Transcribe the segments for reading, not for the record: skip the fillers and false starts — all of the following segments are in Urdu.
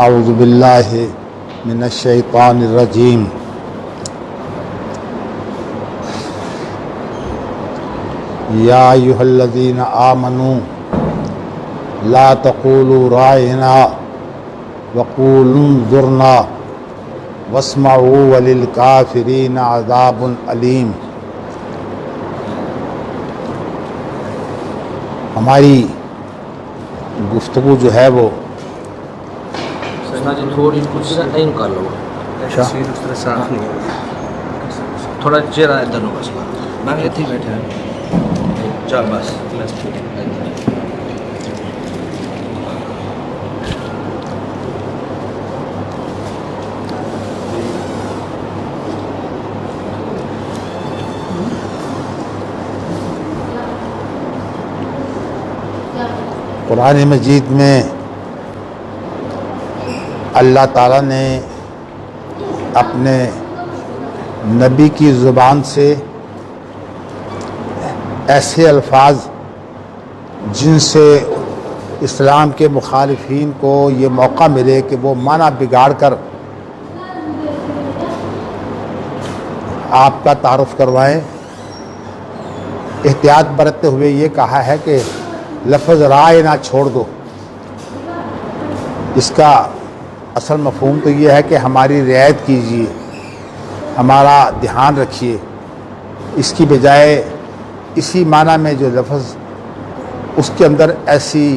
اعوذ باللہ من الشیطان الرجیم یا ایھا الذین آمنوا لا تقولوا راعنا وقولوا انظرنا واسمعوا وللکافرین عذاب علیم۔ ہماری گفتگو جو ہے وہ تھوڑی کچھ نہیں کر لو، تھوڑا چہرہ ادھر نو بس میں اتنے ہی بیٹھا چل بس قرآن مجید میں اللہ تعالیٰ نے اپنے نبی کی زبان سے ایسے الفاظ جن سے اسلام کے مخالفین کو یہ موقع ملے کہ وہ معنی بگاڑ کر آپ کا تعارف کروائیں، احتیاط برتتے ہوئے یہ کہا ہے کہ لفظ رائے نہ چھوڑ دو۔ اس کا اصل مفہوم تو یہ ہے کہ ہماری رعایت کیجیے، ہمارا دھیان رکھیے، اس کی بجائے اسی معنی میں جو لفظ اس کے اندر ایسی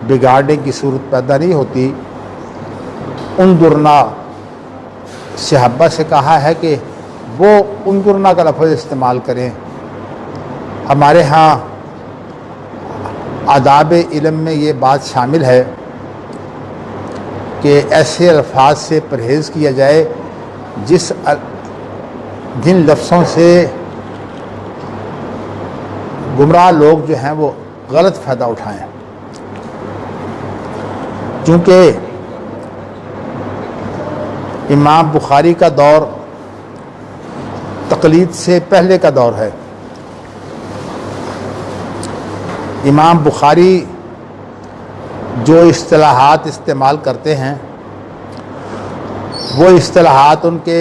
بگاڑنے کی صورت پیدا نہیں ہوتی۔ انظرنا صحابہ سے کہا ہے کہ وہ انظرنا کا لفظ استعمال کریں۔ ہمارے ہاں آداب علم میں یہ بات شامل ہے کہ ایسے الفاظ سے پرہیز کیا جائے جن لفظوں سے گمراہ لوگ جو ہیں وہ غلط فائدہ اٹھائیں، چونکہ امام بخاری کا دور تقلید سے پہلے کا دور ہے۔ امام بخاری جو اصطلاحات استعمال کرتے ہیں وہ اصطلاحات ان کے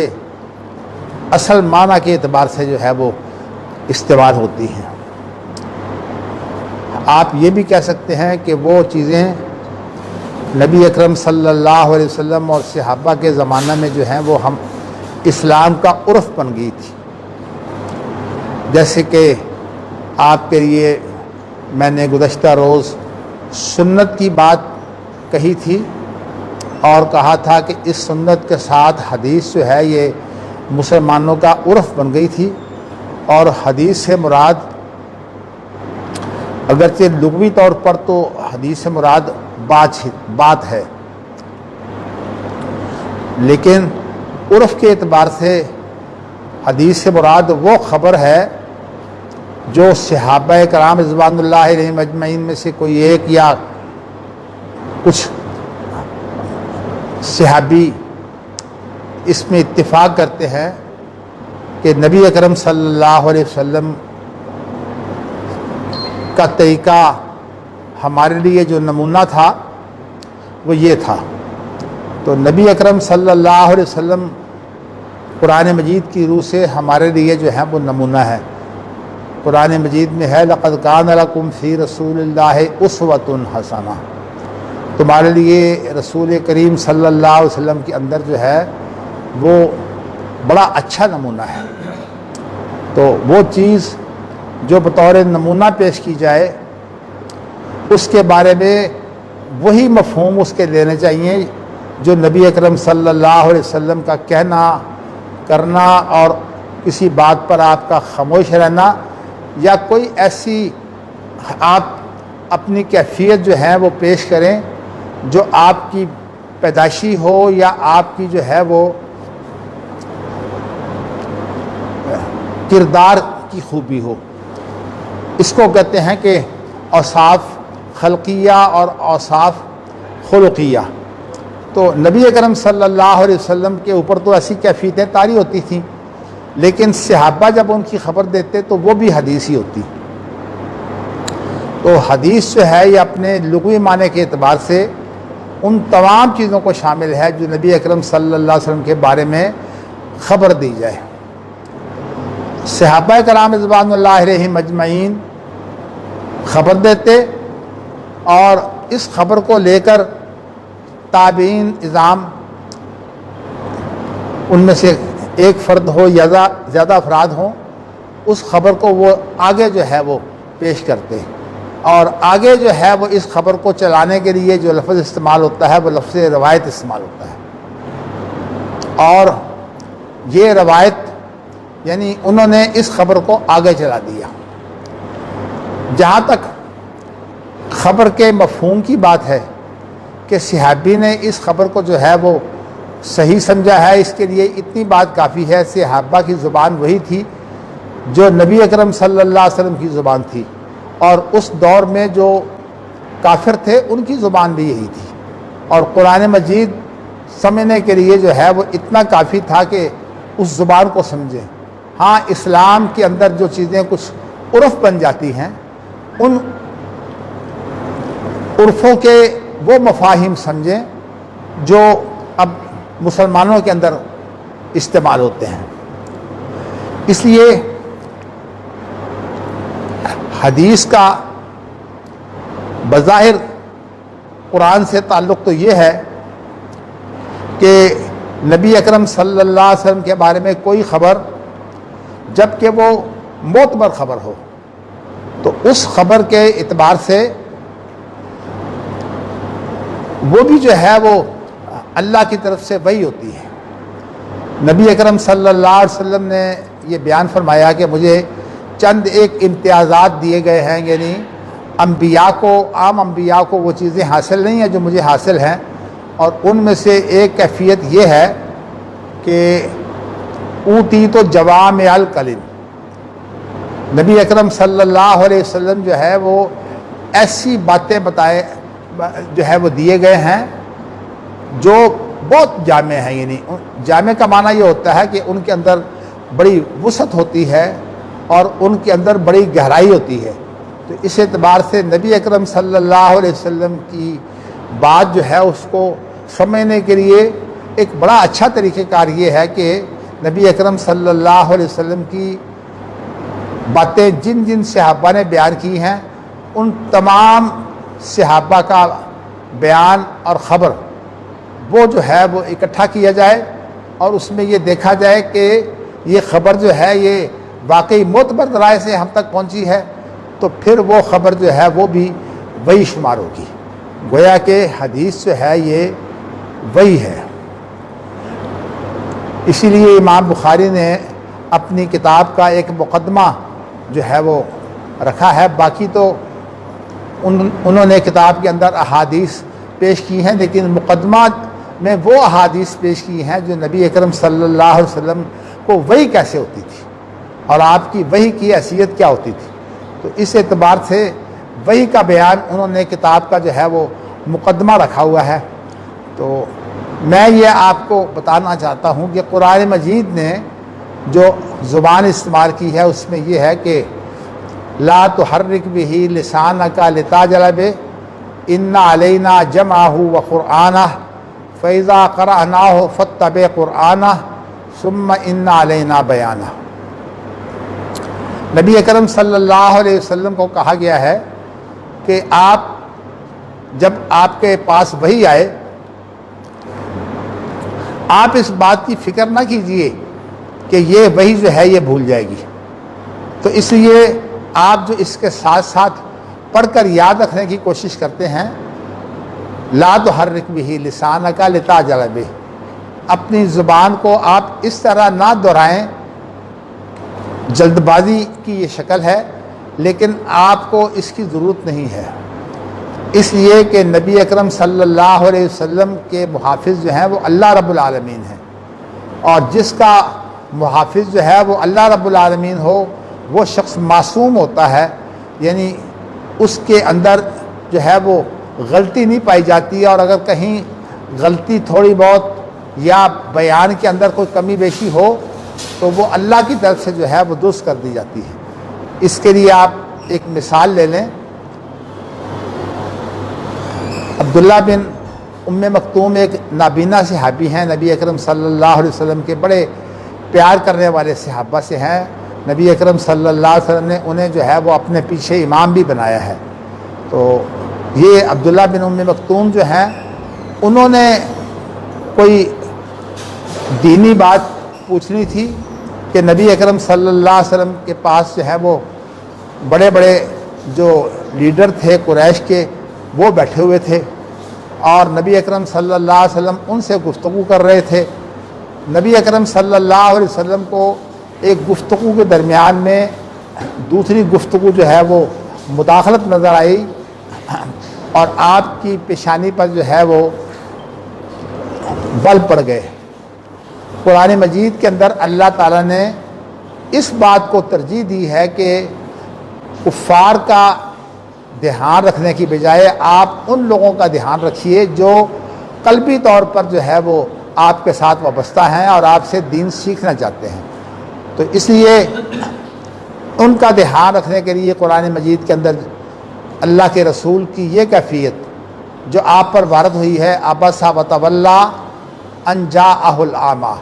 اصل معنی کے اعتبار سے جو ہے وہ استعمال ہوتی ہیں۔ آپ یہ بھی کہہ سکتے ہیں کہ وہ چیزیں نبی اکرم صلی اللہ علیہ وسلم اور صحابہ کے زمانہ میں جو ہیں وہ ہم اسلام کا عرف بن گئی تھی۔ جیسے کہ آپ کے لیے میں نے گزشتہ روز سنت کی بات کہی تھی اور کہا تھا کہ اس سنت کے ساتھ حدیث جو ہے یہ مسلمانوں کا عرف بن گئی تھی، اور حدیث سے مراد اگرچہ لغوی طور پر تو حدیث سے مراد بات ہے، لیکن عرف کے اعتبار سے حدیث سے مراد وہ خبر ہے جو صحابہ کرام رضوان اللہ علیہم اجمعین میں سے کوئی ایک یا کچھ صحابی اس میں اتفاق کرتے ہیں کہ نبی اکرم صلی اللہ علیہ وسلم کا طریقہ ہمارے لیے جو نمونہ تھا وہ یہ تھا۔ تو نبی اکرم صلی اللہ علیہ وسلم قرآن مجید کی روح سے ہمارے لیے جو ہے وہ نمونہ ہے۔ قرآن مجید میں ہے لَقَدْ كَانَ لَكُمْ فِي رَسُولِ اللَّهِ أُسْوَةٌ حَسَنَةٌ، تمہارے لیے رسول کریم صلی اللہ علیہ وسلم کے اندر جو ہے وہ بڑا اچھا نمونہ ہے۔ تو وہ چیز جو بطور نمونہ پیش کی جائے اس کے بارے میں وہی مفہوم اس کے لینے چاہیے جو نبی اکرم صلی اللہ علیہ وسلم کا کہنا کرنا اور کسی بات پر آپ کا خاموش رہنا یا کوئی ایسی آپ اپنی کیفیت جو ہے وہ پیش کریں جو آپ کی پیدائشی ہو یا آپ کی جو ہے وہ کردار کی خوبی ہو۔ اس کو کہتے ہیں کہ اوصاف خلقیہ اور اوصاف خلقیہ۔ تو نبی اکرم صلی اللہ علیہ وسلم کے اوپر تو ایسی کیفیتیں طاری ہوتی تھیں، لیکن صحابہ جب ان کی خبر دیتے تو وہ بھی حدیث ہی ہوتی۔ تو حدیث جو ہے یہ اپنے لغوی معنی کے اعتبار سے ان تمام چیزوں کو شامل ہے جو نبی اکرم صلی اللہ علیہ وسلم کے بارے میں خبر دی جائے۔ صحابہ کرام رضوان اللہ علیہم اجمعین خبر دیتے، اور اس خبر کو لے کر تابعین اعظام، ان میں سے ایک فرد ہو یا زیادہ افراد ہوں، اس خبر کو وہ آگے جو ہے وہ پیش کرتے، اور آگے جو ہے وہ اس خبر کو چلانے کے لیے جو لفظ استعمال ہوتا ہے وہ لفظ روایت استعمال ہوتا ہے، اور یہ روایت یعنی انہوں نے اس خبر کو آگے چلا دیا۔ جہاں تک خبر کے مفہوم کی بات ہے کہ صحابی نے اس خبر کو جو ہے وہ صحیح سمجھا ہے، اس کے لیے اتنی بات کافی ہے، صحابہ کی زبان وہی تھی جو نبی اکرم صلی اللہ علیہ وسلم کی زبان تھی، اور اس دور میں جو کافر تھے ان کی زبان بھی یہی تھی، اور قرآن مجید سمجھنے کے لیے جو ہے وہ اتنا کافی تھا کہ اس زبان کو سمجھیں۔ ہاں، اسلام کے اندر جو چیزیں کچھ عرف بن جاتی ہیں، ان عرفوں کے وہ مفاہیم سمجھیں جو اب مسلمانوں کے اندر استعمال ہوتے ہیں۔ اس لیے حدیث کا بظاہر قرآن سے تعلق تو یہ ہے کہ نبی اکرم صلی اللہ علیہ وسلم کے بارے میں کوئی خبر جب کہ وہ معتبر خبر ہو تو اس خبر کے اعتبار سے وہ بھی جو ہے وہ اللہ کی طرف سے وحی ہوتی ہے۔ نبی اکرم صلی اللہ علیہ وسلم نے یہ بیان فرمایا کہ مجھے چند ایک امتیازات دیے گئے ہیں، یعنی انبیاء کو، عام انبیاء کو وہ چیزیں حاصل نہیں ہیں جو مجھے حاصل ہیں، اور ان میں سے ایک کیفیت یہ ہے کہ اوتی تو جوامع الکلم، نبی اکرم صلی اللہ علیہ وسلم جو ہے وہ ایسی باتیں بتائے جو ہے وہ دیے گئے ہیں جو بہت جامع ہیں، یعنی جامع کا معنی یہ ہوتا ہے کہ ان کے اندر بڑی وسعت ہوتی ہے اور ان کے اندر بڑی گہرائی ہوتی ہے۔ تو اس اعتبار سے نبی اکرم صلی اللہ علیہ وسلم کی بات جو ہے اس کو سمجھنے کے لیے ایک بڑا اچھا طریقہ کار یہ ہے کہ نبی اکرم صلی اللہ علیہ وسلم کی باتیں جن جن صحابہ نے بیان کی ہیں ان تمام صحابہ کا بیان اور خبر وہ جو ہے وہ اکٹھا کیا جائے، اور اس میں یہ دیکھا جائے کہ یہ خبر جو ہے یہ واقعی معتبر ذرائع سے ہم تک پہنچی ہے، تو پھر وہ خبر جو ہے وہ بھی وہی شمار ہوگی۔ گویا کہ حدیث جو ہے یہ وہی ہے۔ اسی لیے امام بخاری نے اپنی کتاب کا ایک مقدمہ جو ہے وہ رکھا ہے، باقی تو انہوں نے کتاب کے اندر احادیث پیش کی ہیں، لیکن مقدمہ میں وہ احادیث پیش کی ہیں جو نبی اکرم صلی اللہ علیہ وسلم کو وحی کیسے ہوتی تھی اور آپ کی وحی کی حیثیت کیا ہوتی تھی۔ تو اس اعتبار سے وحی کا بیان انہوں نے کتاب کا جو ہے وہ مقدمہ رکھا ہوا ہے۔ تو میں یہ آپ کو بتانا چاہتا ہوں کہ قرآن مجید نے جو زبان استعمال کی ہے اس میں یہ ہے کہ لا تحرک بہ لسانک لتعجل بہ ان علینا جمعہ وقرآنہ فإذا قرأناہ فاتبع قرآنہ ثم ان علینا بیانہ۔ نبی اکرم صلی اللہ علیہ وسلم کو کہا گیا ہے کہ آپ جب آپ کے پاس وحی آئے آپ اس بات کی فکر نہ کیجئے کہ یہ وحی جو ہے یہ بھول جائے گی، تو اس لیے آپ جو اس کے ساتھ ساتھ پڑھ کر یاد رکھنے کی کوشش کرتے ہیں، لا تحرک بہ لسانک لتعجل بہ، اپنی زبان کو آپ اس طرح نہ دہرائیں، جلد بازی کی یہ شکل ہے، لیکن آپ کو اس کی ضرورت نہیں ہے، اس لیے کہ نبی اکرم صلی اللہ علیہ وسلم کے محافظ جو ہیں وہ اللہ رب العالمین ہیں، اور جس کا محافظ جو ہے وہ اللہ رب العالمین ہو وہ شخص معصوم ہوتا ہے، یعنی اس کے اندر جو ہے وہ غلطی نہیں پائی جاتی، اور اگر کہیں غلطی تھوڑی بہت یا بیان کے اندر کوئی کمی بیشی ہو تو وہ اللہ کی طرف سے جو ہے وہ درست کر دی جاتی ہے۔ اس کے لیے آپ ایک مثال لے لیں، عبداللہ بن ام مکتوم ایک نابینا صحابی ہیں، نبی اکرم صلی اللہ علیہ وسلم کے بڑے پیار کرنے والے صحابہ سے ہیں۔ نبی اکرم صلی اللہ علیہ وسلم نے انہیں جو ہے وہ اپنے پیچھے امام بھی بنایا ہے۔ تو یہ عبداللہ بن ام مکتوم جو ہیں، انہوں نے کوئی دینی بات پوچھنی تھی کہ نبی اکرم صلی اللہ علیہ وسلم کے پاس جو ہے وہ بڑے بڑے جو لیڈر تھے قریش کے وہ بیٹھے ہوئے تھے، اور نبی اکرم صلی اللہ علیہ وسلم ان سے گفتگو کر رہے تھے۔ نبی اکرم صلی اللہ علیہ وسلم کو ایک گفتگو کے درمیان میں دوسری گفتگو جو ہے وہ مداخلت نظر آئی، اور آپ کی پیشانی پر جو ہے وہ بل پڑ گئے۔ قرآن مجید کے اندر اللہ تعالیٰ نے اس بات کو ترجیح دی ہے کہ کفار کا دھیان رکھنے کی بجائے آپ ان لوگوں کا دھیان رکھیے جو قلبی طور پر جو ہے وہ آپ کے ساتھ وابستہ ہیں اور آپ سے دین سیکھنا چاہتے ہیں۔ تو اس لیے ان کا دھیان رکھنے کے لیے قرآن مجید کے اندر اللہ کے رسول کی یہ کیفیت جو آپ پر وارد ہوئی ہے، عبس وتولی ان جاءہ الاعمی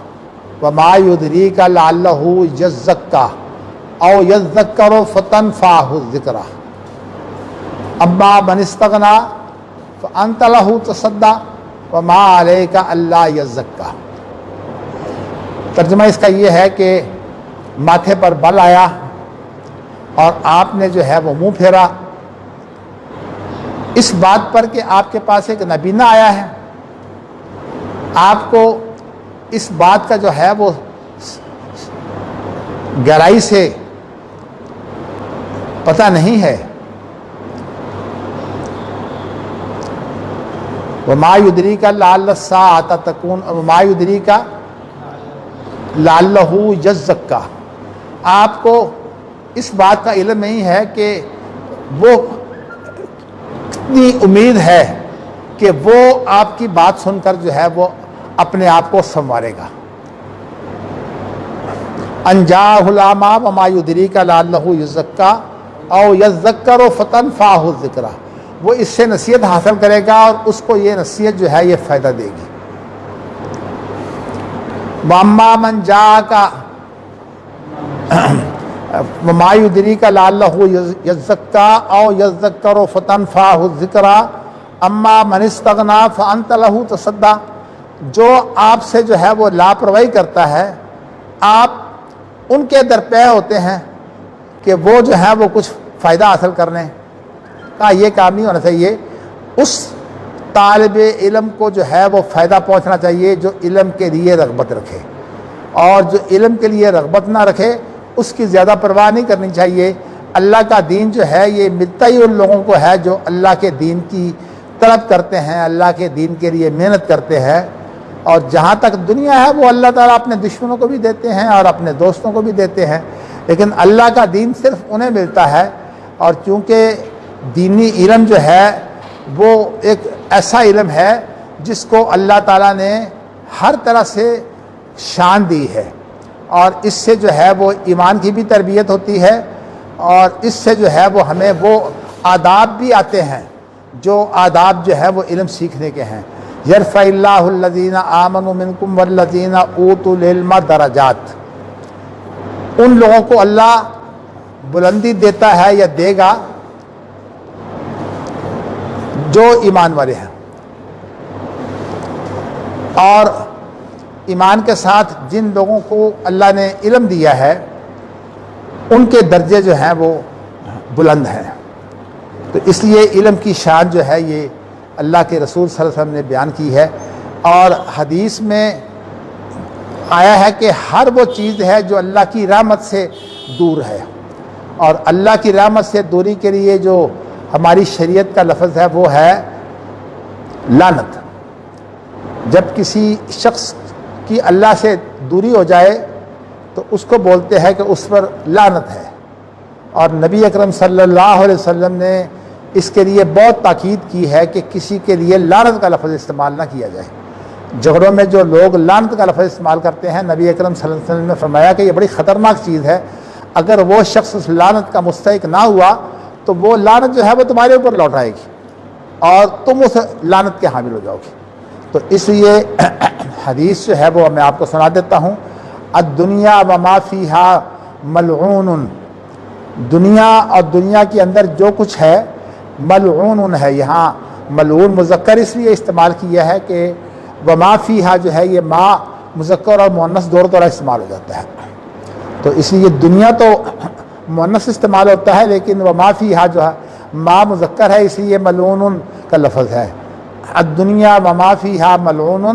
وما یدریک لعلہ یزکی او یذکر فتنفعہ الذکری اما من استغنی فانت لہ تصدی وما علیک الا یزکی۔ ترجمہ اس کا یہ ہے کہ ماتھے پر بل آیا اور آپ نے جو ہے وہ منہ پھیرا اس بات پر کہ آپ کے پاس ایک نبینہ آیا ہے، آپ کو اس بات کا جو ہے وہ گہرائی سے پتہ نہیں ہے۔ وما یدریک لعل الساعۃ تکون وما یدریک لعلہ یزکی، آپ کو اس بات کا علم نہیں ہے کہ وہ کتنی امید ہے کہ وہ آپ کی بات سن کر جو ہے وہ اپنے آپ کو سنوارے گا۔ ان جاءہ الاعمی وما یدریک لعلہ یزکی او یذکر فتنفعہ الذکری، وہ اس سے نصیحت حاصل کرے گا اور اس کو یہ نصیحت جو ہے یہ فائدہ دے گی۔ واما من جاءک وما یدریک لعلہ یزکی او یذکر فتنفعہ الذکری اما من استغنی فانت لہ تصدی، جو آپ سے جو ہے وہ لاپرواہی کرتا ہے آپ ان کے درپے ہوتے ہیں کہ وہ جو ہے وہ کچھ فائدہ حاصل کرنے کا، یہ کام نہیں ہونا چاہیے۔ اس طالب علم کو جو ہے وہ فائدہ پہنچنا چاہیے جو علم کے لیے رغبت رکھے، اور جو علم کے لیے رغبت نہ رکھے اس کی زیادہ پرواہ نہیں کرنی چاہیے۔ اللہ کا دین جو ہے یہ ملتا ہی ان لوگوں کو ہے جو اللہ کے دین کی طلب کرتے ہیں، اللہ کے دین کے لیے محنت کرتے ہیں، اور جہاں تک دنیا ہے وہ اللہ تعالیٰ اپنے دشمنوں کو بھی دیتے ہیں اور اپنے دوستوں کو بھی دیتے ہیں، لیکن اللہ کا دین صرف انہیں ملتا ہے۔ اور چونکہ دینی علم جو ہے وہ ایک ایسا علم ہے جس کو اللہ تعالیٰ نے ہر طرح سے شان دی ہے، اور اس سے جو ہے وہ ایمان کی بھی تربیت ہوتی ہے، اور اس سے جو ہے وہ ہمیں وہ آداب بھی آتے ہیں جو آداب جو ہے وہ علم سیکھنے کے ہیں۔ یرفع اللہ الذین آمنوا منکم والذین اوتوا العلم درجات، ان لوگوں کو اللہ بلندی دیتا ہے یا دے گا جو ایمان والے ہیں، اور ایمان کے ساتھ جن لوگوں کو اللہ نے علم دیا ہے ان کے درجے جو ہیں وہ بلند ہیں۔ تو اس لیے علم کی شان جو ہے یہ اللہ کے رسول صلی اللہ علیہ وسلم نے بیان کی ہے، اور حدیث میں آیا ہے کہ ہر وہ چیز ہے جو اللہ کی رحمت سے دور ہے، اور اللہ کی رحمت سے دوری کے لیے جو ہماری شریعت کا لفظ ہے وہ ہے لعنت۔ جب کسی شخص کی اللہ سے دوری ہو جائے تو اس کو بولتے ہیں کہ اس پر لعنت ہے، اور نبی اکرم صلی اللہ علیہ وسلم نے اس کے لیے بہت تاکید کی ہے کہ کسی کے لیے لعنت کا لفظ استعمال نہ کیا جائے۔ جھگڑوں میں جو لوگ لعنت کا لفظ استعمال کرتے ہیں، نبی اکرم صلی اللہ علیہ وسلم نے فرمایا کہ یہ بڑی خطرناک چیز ہے، اگر وہ شخص اس لعنت کا مستحق نہ ہوا تو وہ لعنت جو ہے وہ تمہارے اوپر لوٹ آئے گی اور تم اس لعنت کے حامل ہو جاؤ گے۔ تو اس لیے حدیث جو ہے وہ میں آپ کو سنا دیتا ہوں. الدنیا وما فیہا ملعون، دنیا اور دنیا کے اندر جو کچھ ہے ملعون ہے. یہاں ملعون مذکر اس لیے استعمال کیا ہے کہ وما فیہا جو ہے یہ ما مذکر اور مؤنث دونوں طرح استعمال ہو جاتا ہے. تو اس لیے دنیا تو مؤنث استعمال ہوتا ہے، لیکن وما فیہا جو ہے ما مذکر ہے، اس لیے ملعون کا لفظ ہے. الدنیا وما فیہا ملعون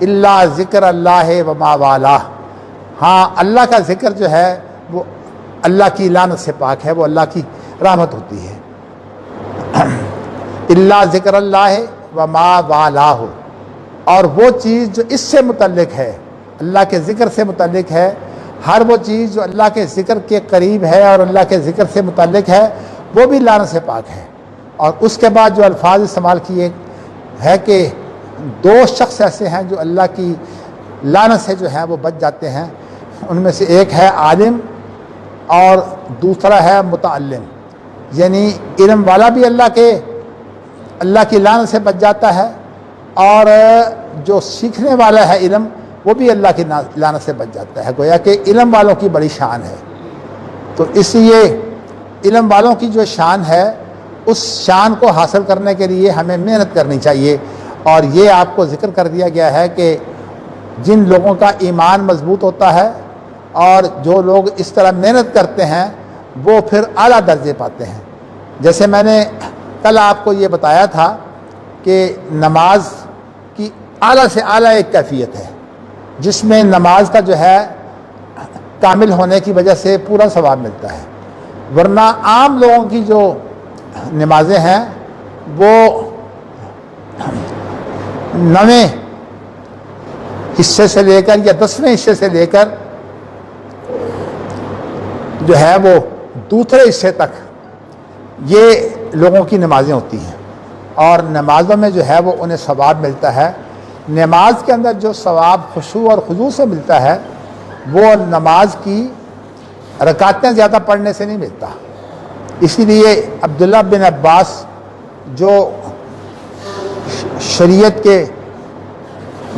الا ذکر اللہ وما والا. ہاں اللہ کا ذکر جو ہے وہ اللہ کی لعنت سے پاک ہے، وہ اللہ کی رحمت ہوتی ہے. الا ذکر اللہ وما والا ہو، اور وہ چیز جو اس سے متعلق ہے، اللہ کے ذکر سے متعلق ہے، ہر وہ چیز جو اللہ کے ذکر کے قریب ہے اور اللہ کے ذکر سے متعلق ہے وہ بھی لعنت سے پاک ہے. اور اس کے بعد جو الفاظ استعمال کیے ہے کہ دو شخص ایسے ہیں جو اللہ کی لعنت سے جو ہے وہ بچ جاتے ہیں. ان میں سے ایک ہے عالم اور دوسرا ہے متعلم. یعنی علم والا بھی اللہ کی لعنت سے بچ جاتا ہے، اور جو سیکھنے والا ہے علم وہ بھی اللہ کی لعنت سے بچ جاتا ہے. گویا کہ علم والوں کی بڑی شان ہے. تو اس لیے علم والوں کی جو شان ہے اس شان کو حاصل کرنے کے لیے ہمیں محنت کرنی چاہیے. اور یہ آپ کو ذکر کر دیا گیا ہے کہ جن لوگوں کا ایمان مضبوط ہوتا ہے اور جو لوگ اس طرح محنت کرتے ہیں وہ پھر اعلیٰ درجے پاتے ہیں. جیسے میں نے کل آپ کو یہ بتایا تھا کہ نماز کی اعلیٰ سے اعلیٰ ایک کیفیت ہے جس میں نماز کا جو ہے کامل ہونے کی وجہ سے پورا ثواب ملتا ہے. ورنہ عام لوگوں کی جو نمازیں ہیں وہ 9ویں حصے سے لے کر یا 10ویں حصے سے لے کر جو ہے وہ دوسرے حصے تک یہ لوگوں کی نمازیں ہوتی ہیں. اور نمازوں میں جو ہے وہ انہیں ثواب ملتا ہے. نماز کے اندر جو ثواب خشوع اور خضوع سے ملتا ہے وہ نماز کی رکعتیں زیادہ پڑھنے سے نہیں ملتا. اسی لیے عبداللہ بن عباس جو شریعت کے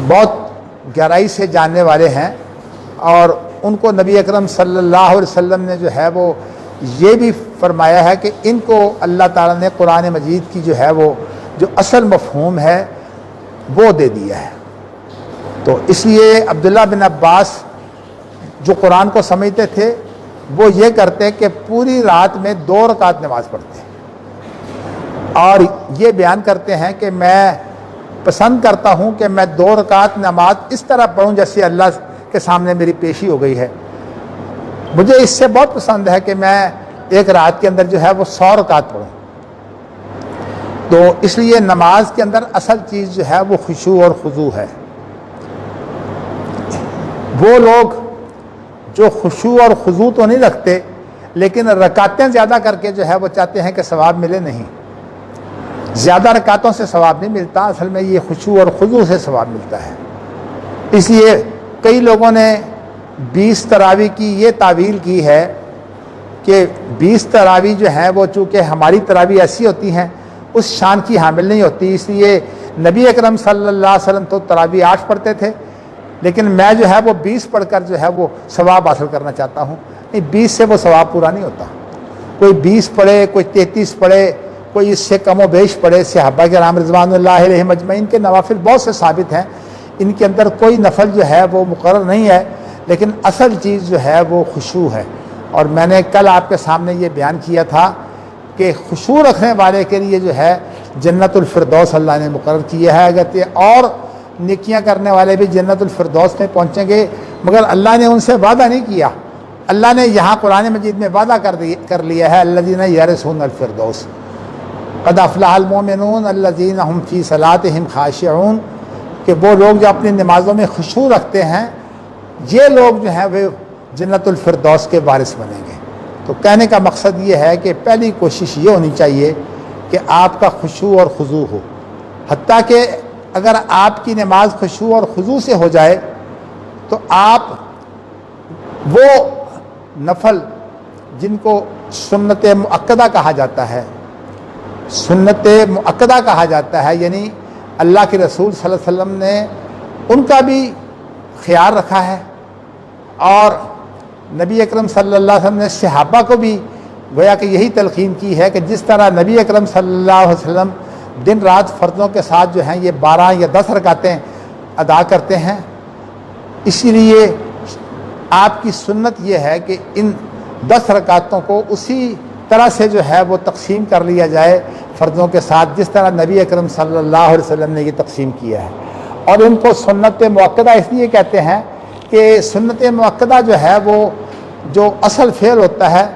بہت گہرائی سے جاننے والے ہیں، اور ان کو نبی اکرم صلی اللہ علیہ وسلم نے جو ہے وہ یہ بھی فرمایا ہے کہ ان کو اللہ تعالیٰ نے قرآن مجید کی جو ہے وہ جو اصل مفہوم ہے وہ دے دیا ہے. تو اس لیے عبداللہ بن عباس جو قرآن کو سمجھتے تھے وہ یہ کرتے کہ پوری رات میں 2 رکعت نماز پڑھتے، اور یہ بیان کرتے ہیں کہ میں پسند کرتا ہوں کہ میں 2 رکعت نماز اس طرح پڑھوں جیسے اللہ کے سامنے میری پیشی ہو گئی ہے. مجھے اس سے بہت پسند ہے کہ میں ایک رات کے اندر جو ہے وہ 100 رکعت پڑھوں. تو اس لیے نماز کے اندر اصل چیز جو ہے وہ خشوع اور خضوع ہے. وہ لوگ جو خشوع اور خضوع تو نہیں رکھتے لیکن رکعتیں زیادہ کر کے جو ہے وہ چاہتے ہیں کہ ثواب ملے، نہیں، زیادہ رکعتوں سے ثواب نہیں ملتا. اصل میں یہ خشوع اور خضوع سے ثواب ملتا ہے. اس لیے کئی لوگوں نے 20 تراویح کی یہ تعویل کی ہے کہ 20 تراویح جو ہیں وہ چونکہ ہماری تراویح ایسی ہوتی ہیں اس شان کی حامل نہیں ہوتی. اس لیے نبی اکرم صلی اللہ علیہ وسلم تو تراویح 8 پڑھتے تھے، لیکن میں جو ہے وہ 20 پڑھ کر جو ہے وہ ثواب حاصل کرنا چاہتا ہوں. نہیں، 20 سے وہ ثواب پورا نہیں ہوتا. کوئی 20 پڑھے، کوئی 33 پڑھے، کوئی اس سے کم و بیش پڑھے. صحابہ کرام رضوان اللہ علیہم اجمعین کے نوافل بہت سے ثابت ہیں، ان کے اندر کوئی نفل جو ہے وہ مقرر نہیں ہے، لیکن اصل چیز جو ہے وہ خشوع ہے. اور میں نے کل آپ کے سامنے یہ بیان کیا تھا کہ خشوع رکھنے والے کے لیے جو ہے جنت الفردوس اللہ نے مقرر کیا ہے. اگر اور نیکیاں کرنے والے بھی جنت الفردوس میں پہنچیں گے، مگر اللہ نے ان سے وعدہ نہیں کیا. اللہ نے یہاں قرآن مجید میں وعدہ کر لیا ہے، الذین یرثون الفردوس قد افلح المؤمنون الذین هم فی صلاتهم خاشعون، کہ وہ لوگ جو اپنی نمازوں میں خشوع رکھتے ہیں یہ لوگ جو ہیں وہ جنت الفردوس کے وارث بنیں گے. تو کہنے کا مقصد یہ ہے کہ پہلی کوشش یہ ہونی چاہیے کہ آپ کا خشوع اور خضوع ہو. حتیٰ کہ اگر آپ کی نماز خشوع اور خضوع سے ہو جائے تو آپ وہ نفل جن کو سنت مؤکدہ کہا جاتا ہے، سنت مؤکدہ کہا جاتا ہے، یعنی اللہ کے رسول صلی اللہ علیہ وسلم نے ان کا بھی خیال رکھا ہے، اور نبی اکرم صلی اللہ علیہ وسلم نے صحابہ کو بھی گویا کہ یہی تلقین کی ہے کہ جس طرح نبی اکرم صلی اللہ علیہ وسلم دن رات فرضوں کے ساتھ جو ہیں یہ 12 یا 10 رکعتیں ادا کرتے ہیں، اسی لیے آپ کی سنت یہ ہے کہ ان 10 رکعتوں کو اسی طرح سے جو ہے وہ تقسیم کر لیا جائے فرضوں کے ساتھ جس طرح نبی اکرم صلی اللہ علیہ وسلم نے یہ تقسیم کیا ہے۔ اور ان کو سنت مؤکدہ اس لیے کہتے ہیں کہ سنت مؤکدہ جو ہے وہ جو اصل فعل ہوتا ہے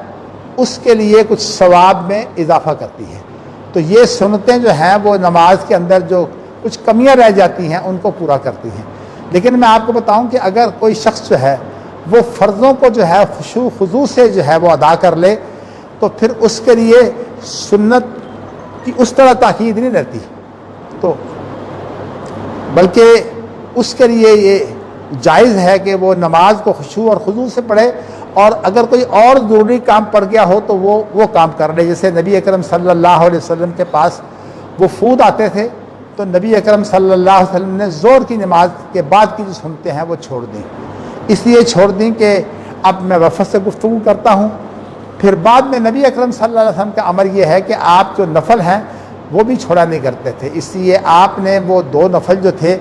اس کے لیے کچھ ثواب میں اضافہ کرتی ہے، تو یہ سنتیں جو ہیں وہ نماز کے اندر جو کچھ کمیاں رہ جاتی ہیں ان کو پورا کرتی ہیں۔ لیکن میں آپ کو بتاؤں کہ اگر کوئی شخص جو ہے وہ فرضوں کو جو ہے خشوع خضوع سے جو ہے وہ ادا کر لے تو پھر اس کے لیے سنت کی اس طرح تاکید نہیں رہتی، تو بلکہ اس کے لیے یہ جائز ہے کہ وہ نماز کو خشوع اور خضوع سے پڑھے، اور اگر کوئی اور ضروری کام پڑ گیا ہو تو وہ کام کر لے۔ جیسے نبی اکرم صلی اللہ علیہ وسلم کے پاس وفود آتے تھے تو نبی اکرم صلی اللہ علیہ وسلم نے زور کی نماز کے بعد کی جو سنتیں ہیں وہ چھوڑ دیں، اس لیے چھوڑ دیں کہ اب میں وفد سے گفتگو کرتا ہوں۔ پھر بعد میں نبی اکرم صلی اللہ علیہ وسلم کا امر یہ ہے کہ آپ جو نفل ہیں وہ بھی چھوڑا نہیں کرتے تھے، اس لیے آپ نے وہ 2 نفل جو تھے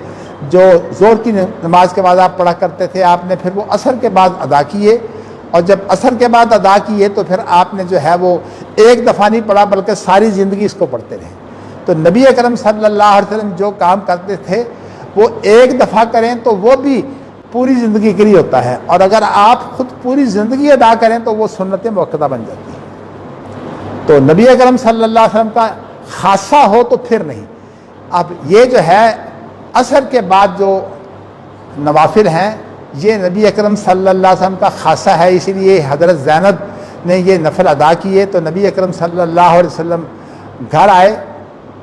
جو زور کی نماز کے بعد آپ پڑھا کرتے تھے آپ نے پھر وہ عصر کے بعد ادا کیے، اور جب عصر کے بعد ادا کیے تو پھر آپ نے جو ہے وہ ایک دفعہ نہیں پڑھا بلکہ ساری زندگی اس کو پڑھتے رہے۔ تو نبی اکرم صلی اللہ علیہ وسلم جو کام کرتے تھے وہ ایک دفعہ کریں تو وہ بھی پوری زندگی کے لیے ہوتا ہے، اور اگر آپ خود پوری زندگی ادا کریں تو وہ سنت مؤکدہ بن جاتی ہے۔ تو نبی اکرم صلی اللہ علیہ وسلم کا خاصہ ہو تو پھر نہیں۔ اب یہ جو ہے عصر کے بعد جو نوافل ہیں یہ نبی اکرم صلی اللہ علیہ وسلم کا خاصہ ہے، اسی لیے حضرت زینب نے یہ نفل ادا کیے تو نبی اکرم صلی اللہ علیہ وسلم گھر آئے،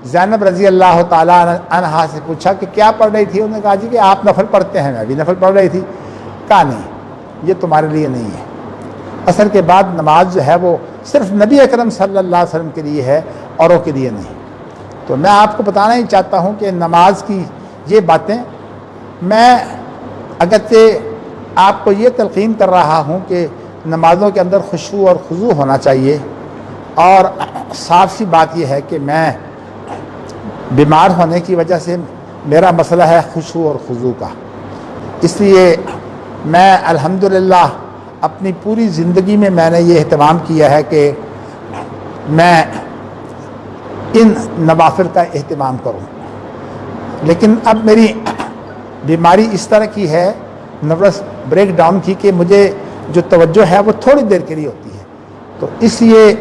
زینب رضی اللہ تعالیٰ عنہا سے پوچھا کہ کیا پڑھ رہی تھی؟ انہوں نے کہا جی کہ آپ نفل پڑھتے ہیں، میں بھی نفل پڑھ رہی تھی۔ کہا نہیں، یہ تمہارے لیے نہیں ہے، عصر کے بعد نماز جو ہے وہ صرف نبی اکرم صلی اللہ علیہ وسلم کے لیے ہے، اوروں کے لیے نہیں۔ تو میں آپ کو بتانا ہی چاہتا ہوں کہ نماز کی یہ باتیں میں اگرچہ آپ کو یہ تلقین کر رہا ہوں کہ نمازوں کے اندر خشوع اور خضوع ہونا چاہیے، اور صاف سی بات یہ ہے کہ میں بیمار ہونے کی وجہ سے میرا مسئلہ ہے خشوع اور خضوع کا، اس لیے میں الحمدللہ اپنی پوری زندگی میں نے یہ اہتمام کیا ہے کہ میں ان نوافل کا اہتمام کروں۔ لیکن اب میری بیماری اس طرح کی ہے، نروس بریک ڈاؤن کی، کہ مجھے جو توجہ ہے وہ تھوڑی دیر کے لیے ہوتی ہے، تو اس لیے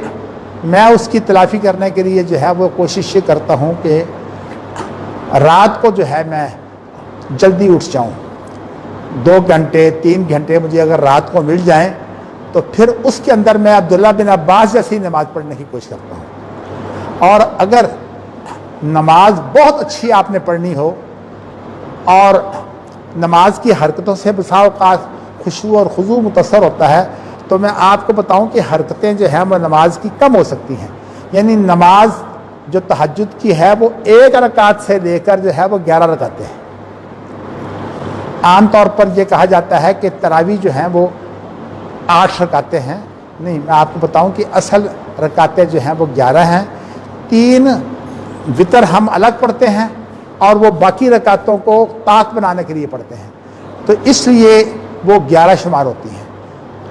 میں اس کی تلافی کرنے کے لیے جو ہے وہ کوشش یہ کرتا ہوں کہ رات کو جو ہے میں جلدی اٹھ جاؤں، 2 گھنٹے 3 گھنٹے مجھے اگر رات کو مل جائیں تو پھر اس کے اندر میں عبداللہ بن عباس جیسی نماز پڑھنے کی کوشش کرتا ہوں۔ اور اگر نماز بہت اچھی آپ نے پڑھنی ہو اور نماز کی حرکتوں سے بسا اوقات خشوع اور خضوع متاثر ہوتا ہے تو میں آپ کو بتاؤں کہ حرکتیں جو ہیں وہ نماز کی کم ہو سکتی ہیں، یعنی نماز جو تہجد کی ہے وہ 1 رکعت سے لے کر جو ہے وہ 11 رکعتیں ہیں۔ عام طور پر یہ کہا جاتا ہے کہ تراویح جو ہیں وہ 8 رکعتیں ہیں، نہیں، میں آپ کو بتاؤں کہ اصل رکعتیں جو ہیں وہ 11 ہیں۔ 3 وطر ہم الگ پڑھتے ہیں اور وہ باقی رکعتوں کو طاق بنانے کے لیے پڑھتے ہیں، تو اس لیے وہ 11 شمار ہوتی ہیں۔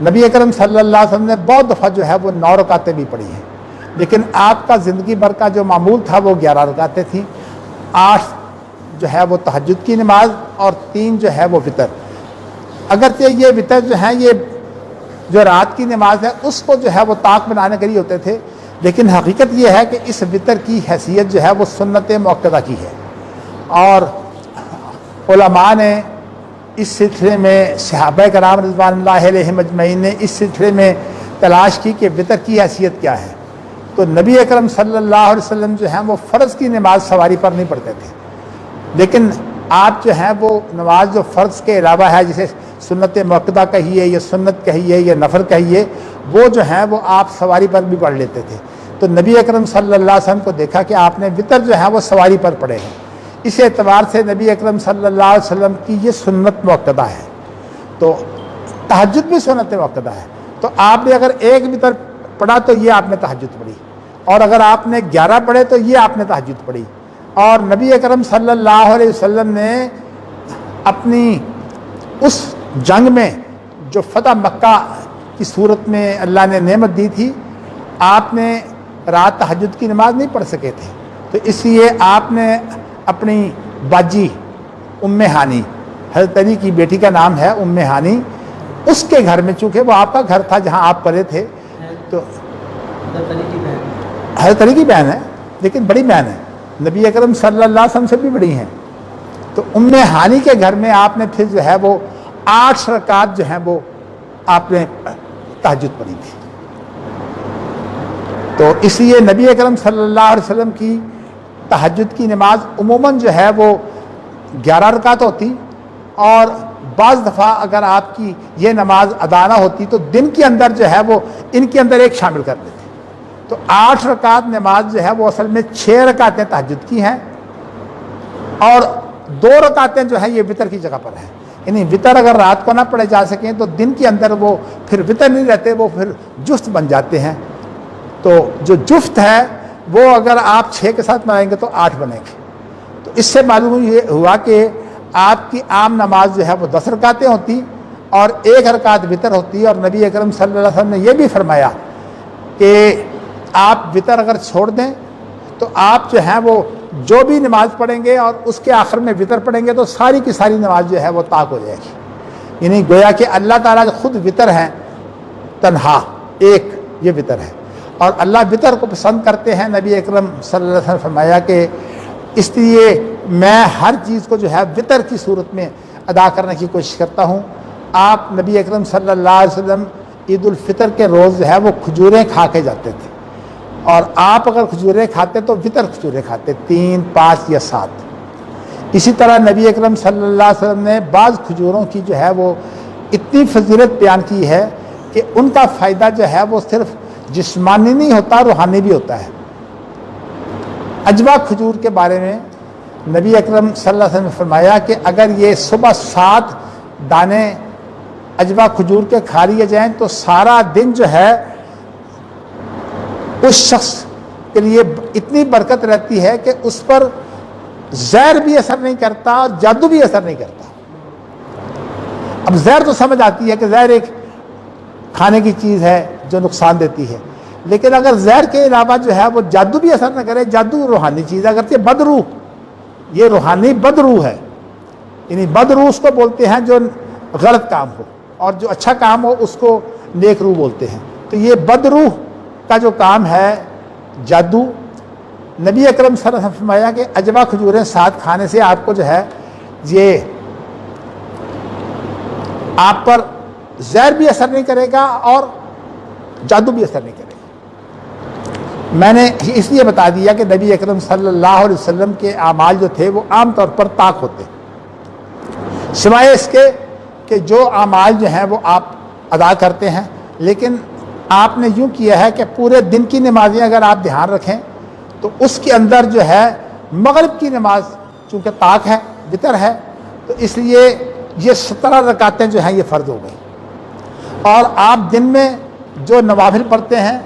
نبی اکرم صلی اللہ علیہ وسلم نے بہت دفعہ جو ہے وہ 9 رکعتیں بھی پڑھی ہیں، لیکن آپ کا زندگی بھر کا جو معمول تھا وہ 11 رکعتیں تھیں، 8 جو ہے وہ تہجد کی نماز اور 3 جو ہے وہ وطر۔ اگرچہ یہ وطر جو ہیں یہ جو رات کی نماز ہے اس کو جو ہے وہ طاق بنانے کے لیے ہوتے تھے، لیکن حقیقت یہ ہے کہ اس وطر کی حیثیت جو ہے وہ سنت مؤکدہ کی ہے، اور علماء نے اس سلسلے میں صحابہ کرام رضوان اللہ علیہم اجمعین نے اس سلسلے میں تلاش کی کہ وطر کی حیثیت کیا ہے، تو نبی اکرم صلی اللہ علیہ وسلم جو ہیں وہ فرض کی نماز سواری پر نہیں پڑھتے تھے، لیکن آپ جو ہیں وہ نماز جو فرض کے علاوہ ہے جسے سنت مؤکدہ کہیے یا سنت کہیے یا نفل کہیے، وہ جو ہیں وہ آپ سواری پر بھی پڑھ لیتے تھے۔ تو نبی اکرم صلی اللہ علیہ وسلم کو دیکھا کہ آپ نے وطر جو ہے وہ سواری پر پڑھے ہیں، اس اعتبار سے نبی اکرم صلی اللہ علیہ وسلم کی یہ سنت مؤکدہ ہے. تو تہجد بھی سنت مؤکدہ ہے. تو آپ نے اگر ایک وتر پڑھا تو یہ آپ نے تہجد پڑھی, اور اگر آپ نے 11 پڑھے تو یہ آپ نے تہجد پڑھی. اور نبی اکرم صلی اللہ علیہ وسلم نے اپنی اس جنگ میں جو فتح مکہ کی صورت میں اللہ نے نعمت دی تھی, آپ نے رات تہجد کی نماز نہیں پڑھ سکے تھے, تو اس لیے آپ نے اپنی باجی ام ہانی, حضرت علی کی بیٹی کا نام ہے ام ہانی, اس کے گھر میں, چونکہ وہ آپ کا گھر تھا جہاں آپ پڑے تھے, تو حضرت علی کی بہن ہے لیکن بڑی بہن ہے, نبی اکرم صلی اللہ علیہ وسلم سے بھی بڑی ہیں. تو ام ہانی کے گھر میں آپ نے پھر جو ہے وہ 8 رکعت جو ہیں وہ آپ نے تہجد پڑھی تھی. تو اس لیے نبی اکرم صلی اللہ علیہ وسلم کی تہجد کی نماز عموماً جو ہے وہ 11 رکعت ہوتی, اور بعض دفعہ اگر آپ کی یہ نماز ادا نہ ہوتی تو دن کے اندر جو ہے وہ ان کے اندر ایک شامل کر دیتے. تو 8 رکعت نماز جو ہے وہ اصل میں 6 رکعتیں تہجد کی ہیں, اور 2 رکعتیں جو ہیں یہ وطر کی جگہ پر ہیں. یعنی وطر اگر رات کو نہ پڑھے جا سکیں تو دن کے اندر وہ پھر وطر نہیں رہتے, وہ پھر جفت بن جاتے ہیں. تو جو جفت ہے وہ اگر آپ 6 کے ساتھ ملائیں گے تو 8 بنیں گے. تو اس سے معلوم یہ ہوا کہ آپ کی عام نماز جو ہے وہ 10 رکعتیں ہوتی اور 1 رکعت وطر ہوتی. اور نبی اکرم صلی اللہ علیہ وسلم نے یہ بھی فرمایا کہ آپ وطر اگر چھوڑ دیں تو آپ جو ہیں وہ جو بھی نماز پڑھیں گے اور اس کے آخر میں وطر پڑھیں گے تو ساری کی ساری نماز جو ہے وہ طاق ہو جائے گی. یعنی گویا کہ اللہ تعالیٰ خود وطر ہیں, تنہا ایک یہ وطر ہے, اور اللہ وطر کو پسند کرتے ہیں. نبی اکرم صلی اللہ علیہ وسلم نے فرمایا کہ اس لیے میں ہر چیز کو جو ہے وطر کی صورت میں ادا کرنے کی کوشش کرتا ہوں. آپ نبی اکرم صلی اللہ علیہ وسلم عید الفطر کے روز جو ہے وہ کھجوریں کھا کے جاتے تھے, اور آپ اگر کھجوریں کھاتے تو وطر کھجوریں کھاتے 3, 5 یا 7. اسی طرح نبی اکرم صلی اللہ علیہ وسلم نے بعض کھجوروں کی جو ہے وہ اتنی فضیلت بیان کی ہے کہ ان کا فائدہ جو ہے وہ صرف جسمانی نہیں ہوتا, روحانی بھی ہوتا ہے. عجوا کھجور کے بارے میں نبی اکرم صلی اللہ علیہ وسلم نے فرمایا کہ اگر یہ صبح 7 دانے عجوا کھجور کے کھا لیے جائیں تو سارا دن جو ہے اس شخص کے لیے اتنی برکت رہتی ہے کہ اس پر زہر بھی اثر نہیں کرتا اور جادو بھی اثر نہیں کرتا. اب زہر تو سمجھ آتی ہے کہ زہر ایک کھانے کی چیز ہے جو نقصان دیتی ہے, لیکن اگر زہر کے علاوہ جو ہے وہ جادو بھی اثر نہ کرے, جادو روحانی چیز ہے, اگرچہ بدروح, یہ روحانی بدروح ہے. یعنی بدروح اس کو بولتے ہیں جو غلط کام ہو, اور جو اچھا کام ہو اس کو نیک روح بولتے ہیں. تو یہ بدروح کا جو کام ہے جادو, نبی اکرم صلی اللہ علیہ وسلم نے فرمایا کہ عجوا کھجوریں 7 کھانے سے آپ کو جو ہے یہ آپ پر زہر بھی اثر نہیں کرے گا اور جادو بھی اثر نہیں کرے گا. میں نے اس لیے بتا دیا کہ نبی اکرم صلی اللہ علیہ وسلم کے اعمال جو تھے وہ عام طور پر طاق ہوتے, سوائے اس کے کہ جو اعمال جو ہیں وہ آپ ادا کرتے ہیں. لیکن آپ نے یوں کیا ہے کہ پورے دن کی نمازیں اگر آپ دھیان رکھیں تو اس کے اندر جو ہے مغرب کی نماز چونکہ طاق ہے, وطر ہے, تو اس لیے یہ 17 رکعتیں جو ہیں یہ فرض ہو گئی. اور آپ دن میں جو نوافل پڑھتے ہیں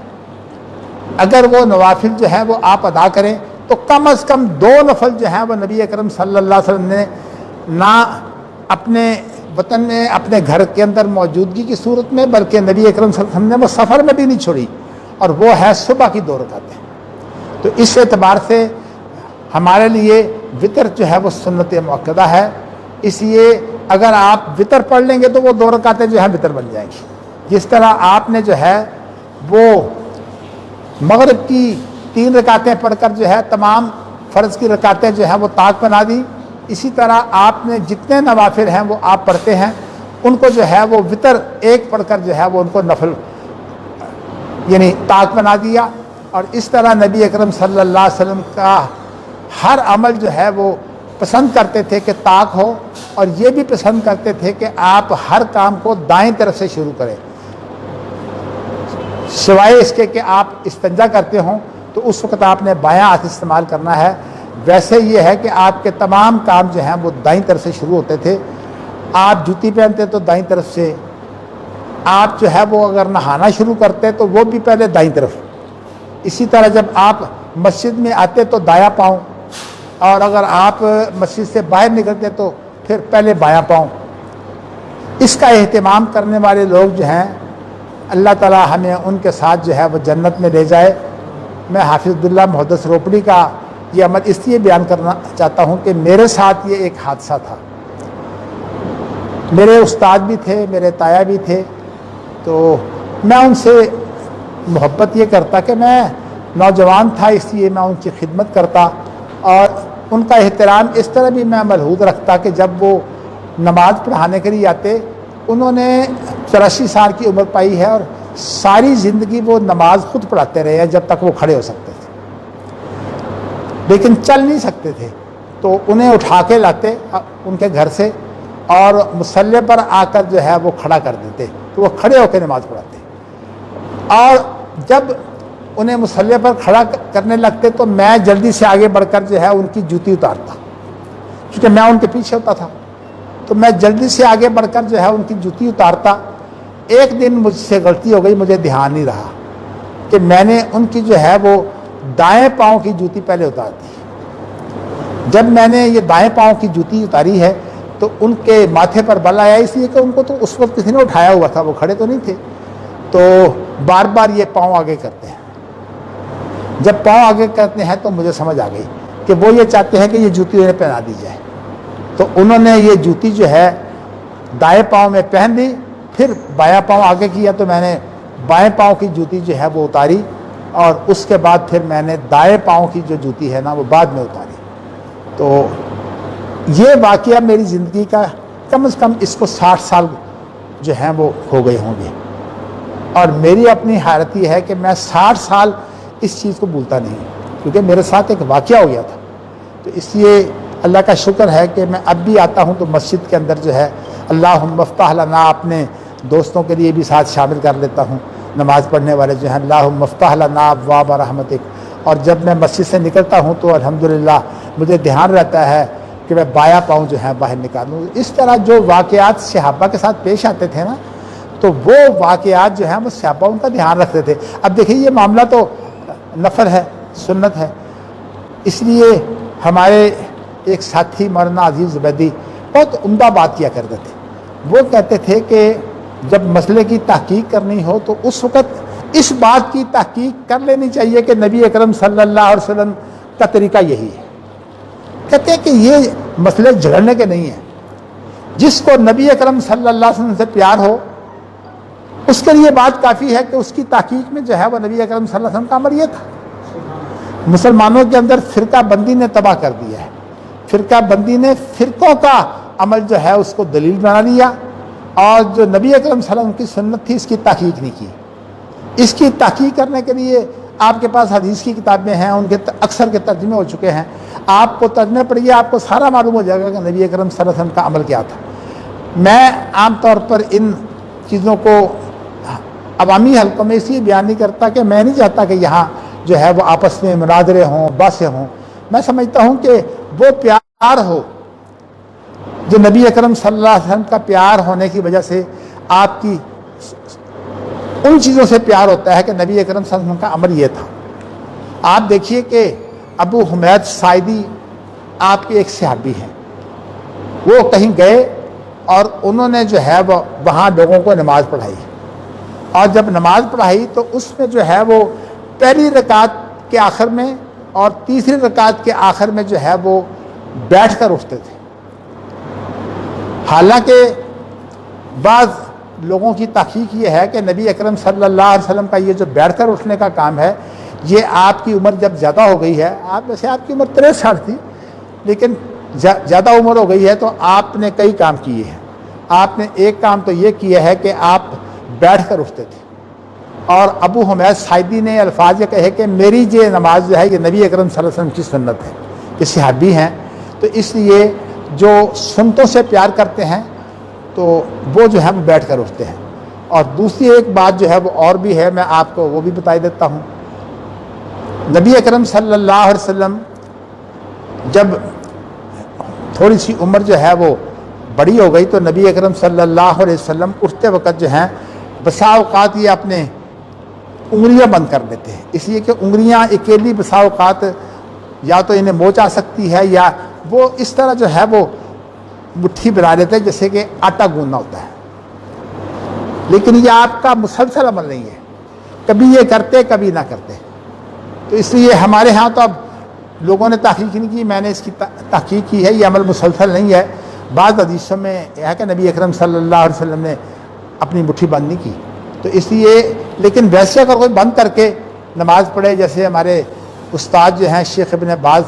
اگر وہ نوافل جو ہیں وہ آپ ادا کریں تو کم از کم 2 نفل جو ہیں وہ نبی اکرم صلی اللہ علیہ وسلم نے نہ اپنے وطن میں اپنے گھر کے اندر موجودگی کی صورت میں بلکہ نبی اکرم صلی اللہ علیہ وسلم نے وہ سفر میں بھی نہیں چھوڑی, اور وہ ہے صبح کی 2 رکعتیں. تو اس اعتبار سے ہمارے لیے وطر جو ہے وہ سنت مؤکدہ ہے. اس لیے اگر آپ وطر پڑھ لیں گے تو وہ 2 رکعتیں جو ہیں وطر بن جائیں گی. جس طرح آپ نے جو ہے وہ مغرب کی 3 رکعتیں پڑھ کر جو ہے تمام فرض کی رکعتیں جو ہیں وہ طاق بنا دی, اسی طرح آپ نے جتنے نوافل ہیں وہ آپ پڑھتے ہیں ان کو جو ہے وہ وطر 1 پڑھ کر جو ہے وہ ان کو نفل یعنی طاق بنا دیا. اور اس طرح نبی اکرم صلی اللہ علیہ وسلم کا ہر عمل جو ہے وہ پسند کرتے تھے کہ طاق ہو, اور یہ بھی پسند کرتے تھے کہ آپ ہر کام کو دائیں طرف سے شروع کریں, سوائے اس کے کہ آپ استنجا کرتے ہوں تو اس وقت آپ نے بایاں ہاتھ استعمال کرنا ہے. ویسے یہ ہے کہ آپ کے تمام کام جو ہیں وہ دائیں طرف سے شروع ہوتے تھے. آپ جوتی پہنتے تو دائیں طرف سے, آپ جو ہے وہ اگر نہانا شروع کرتے تو وہ بھی پہلے دائیں طرف. اسی طرح جب آپ مسجد میں آتے تو دایاں پاؤں, اور اگر آپ مسجد سے باہر نکلتے تو پھر پہلے بایاں پاؤں. اس کا اہتمام کرنے والے لوگ جو ہیں اللہ تعالی ہمیں ان کے ساتھ جو ہے وہ جنت میں لے جائے. میں حافظ عبداللہ محدث روپڑی کا یہ عمل اس لیے بیان کرنا چاہتا ہوں کہ میرے ساتھ یہ ایک حادثہ تھا. میرے استاد بھی تھے, میرے تایا بھی تھے, تو میں ان سے محبت یہ کرتا کہ میں نوجوان تھا اس لیے میں ان کی خدمت کرتا, اور ان کا احترام اس طرح بھی میں ملحوظ رکھتا کہ جب وہ نماز پڑھانے کے لیے آتے, انہوں نے 84 سال کی عمر پائی ہے اور ساری زندگی وہ نماز خود پڑھاتے رہے ہیں جب تک وہ کھڑے ہو سکتے تھے, لیکن چل نہیں سکتے تھے. تو انہیں اٹھا کے لاتے ان کے گھر سے اور مصلی پر آ کر جو ہے وہ کھڑا کر دیتے, تو وہ کھڑے ہو کے نماز پڑھاتے. اور جب انہیں مصلی پر کھڑا کرنے لگتے تو میں جلدی سے آگے بڑھ کر جو ہے ان کی جوتی اتارتا, کیونکہ میں ان کے پیچھے ہوتا تھا. تو میں جلدی سے آگے بڑھ کر جو ہے ان کی جوتی اتارتا. ایک دن مجھ سے غلطی ہو گئی, مجھے دھیان نہیں رہا کہ میں نے ان کی جو ہے وہ دائیں پاؤں کی جوتی پہلے اتار دی. جب میں نے یہ دائیں پاؤں کی جوتی اتاری ہے تو ان کے ماتھے پر بل آیا, اس لیے کہ ان کو تو اس وقت کسی نے اٹھایا ہوا تھا, وہ کھڑے تو نہیں تھے. تو بار بار یہ پاؤں آگے کرتے ہیں. جب پاؤں آگے کرتے ہیں تو مجھے سمجھ آ گئی کہ وہ یہ چاہتے ہیں کہ یہ جوتی انہیں پہنا دی جائے. تو انہوں نے یہ جوتی جو ہے دائیں پاؤں میں پہن لی, پھر بایاں پاؤں آگے کیا تو میں نے بائیں پاؤں کی جوتی جو ہے وہ اتاری, اور اس کے بعد پھر میں نے دائیں پاؤں کی جو جوتی ہے نا وہ بعد میں اتاری. تو یہ واقعہ میری زندگی کا کم از کم اس کو 60 سال جو ہیں وہ ہو گئے ہوں گے, اور میری اپنی حیرت یہ ہے کہ میں 60 سال اس چیز کو بھولتا نہیں, کیونکہ میرے ساتھ ایک واقعہ ہو گیا تھا. تو اس لیے اللہ کا شکر ہے کہ میں اب بھی آتا ہوں تو مسجد کے اندر جو ہے اللہم افتح لنا اپنے دوستوں کے لیے بھی ساتھ شامل کر لیتا ہوں. نماز پڑھنے والے جو ہیں اللہم افتح لنا ابواب رحمتک, اور جب میں مسجد سے نکلتا ہوں تو الحمدللہ مجھے دھیان رہتا ہے کہ میں بایاں پاؤں جو ہے باہر نکالوں. اس طرح جو واقعات صحابہ کے ساتھ پیش آتے تھے نا, تو وہ واقعات جو ہیں وہ صحابہ ان کا دھیان رکھتے تھے. اب دیکھیے یہ معاملہ تو نفل ہے, سنت ہے, اس لیے ہمارے ایک ساتھی مولانا عزیز زبیدی بہت عمدہ بات کیا کرتے تھے. وہ کہتے تھے کہ جب مسئلے کی تحقیق کرنی ہو تو اس وقت اس بات کی تحقیق کر لینی چاہیے کہ نبی اکرم صلی اللہ علیہ وسلم کا طریقہ یہی ہے. کہتے ہیں کہ یہ مسئلے جھگڑنے کے نہیں ہیں. جس کو نبی اکرم صلی اللہ علیہ وسلم سے پیار ہو اس کے لیے بات کافی ہے کہ اس کی تحقیق میں جو ہے وہ نبی اکرم صلی اللہ علیہ وسلم کا عمل یہ تھا. مسلمانوں کے اندر فرقہ بندی نے تباہ کر دیا ہے. فرقہ بندی نے فرقوں کا عمل جو ہے اس کو دلیل بنا لیا, اور جو نبی اکرم صلی اللہ علیہ وسلم کی سنت تھی اس کی تحقیق نہیں کی. اس کی تحقیق کرنے کے لیے آپ کے پاس حدیث کی کتابیں ہیں, ان کے اکثر کے ترجمے ہو چکے ہیں. آپ کو ترجمے پڑھیے, آپ کو سارا معلوم ہو جائے گا کہ نبی اکرم صلی اللہ علیہ وسلم کا عمل کیا تھا. میں عام طور پر ان چیزوں کو عوامی حلقوں میں اس لیے بیان نہیں کرتا کہ میں نہیں چاہتا کہ یہاں جو ہے وہ آپس میں مناظرے ہوں, بحثیں ہوں. میں سمجھتا ہوں کہ وہ پیار ہو جو نبی اکرم صلی اللہ علیہ وسلم کا پیار ہونے کی وجہ سے آپ کی ان چیزوں سے پیار ہوتا ہے کہ نبی اکرم صلی اللہ علیہ وسلم کا عمل یہ تھا. آپ دیکھیے کہ ابو حمید ساعدی آپ کے ایک صحابی ہیں, وہ کہیں گئے اور انہوں نے جو ہے وہ وہاں لوگوں کو نماز پڑھائی, اور جب نماز پڑھائی تو اس میں جو ہے وہ پہلی رکعت کے آخر میں اور تیسری رکعت کے آخر میں جو ہے وہ بیٹھ کر اٹھتے تھے. حالانکہ بعض لوگوں کی تحقیق یہ ہے کہ نبی اکرم صلی اللہ علیہ وسلم کا یہ جو بیٹھ کر اٹھنے کا کام ہے یہ آپ کی عمر جب زیادہ ہو گئی ہے, ویسے آپ کی عمر 63 سال تھی, لیکن زیادہ عمر ہو گئی ہے تو آپ نے کئی کام کیے ہیں. آپ نے ایک کام تو یہ کیا ہے کہ آپ بیٹھ کر اٹھتے تھے, اور ابو حمید ساعدی نے الفاظ یہ کہے کہ میری یہ نماز جو ہے یہ نبی اکرم صلی اللہ علیہ وسلم کی سنت ہے. یہ صحابی ہیں, تو اس لیے جو سنتوں سے پیار کرتے ہیں تو وہ جو ہے وہ بیٹھ کر اٹھتے ہیں. اور دوسری ایک بات جو ہے وہ اور بھی ہے, میں آپ کو وہ بھی بتا دیتا ہوں. نبی اکرم صلی اللہ علیہ وسلم جب تھوڑی سی عمر جو ہے وہ بڑی ہو گئی تو نبی اکرم صلی اللہ علیہ وسلم اٹھتے وقت جو ہیں بسا اوقات یہ اپنے انگلیاں بند کر دیتے ہیں، اس لیے کہ انگلیاں اکیلی بسا اوقات یا تو انہیں موچ آ سکتی ہے، یا وہ اس طرح جو ہے وہ مٹھی بنا لیتے ہیں جیسے کہ آٹا گوندنا ہوتا ہے. لیکن یہ آپ کا مسلسل عمل نہیں ہے، کبھی یہ کرتے کبھی نہ کرتے. تو اس لیے ہمارے ہاں تو اب لوگوں نے تحقیق نہیں کی، میں نے اس کی تحقیق کی ہے، یہ عمل مسلسل نہیں ہے. بعض حدیثوں میں یہ ہے کہ نبی اکرم صلی اللہ علیہ وسلم نے اپنی مٹھی بند نہیں کی. تو اس لیے لیکن ویسے اگر کوئی بند کر کے نماز پڑھے، جیسے ہمارے استاد جو ہیں شیخ ابن باز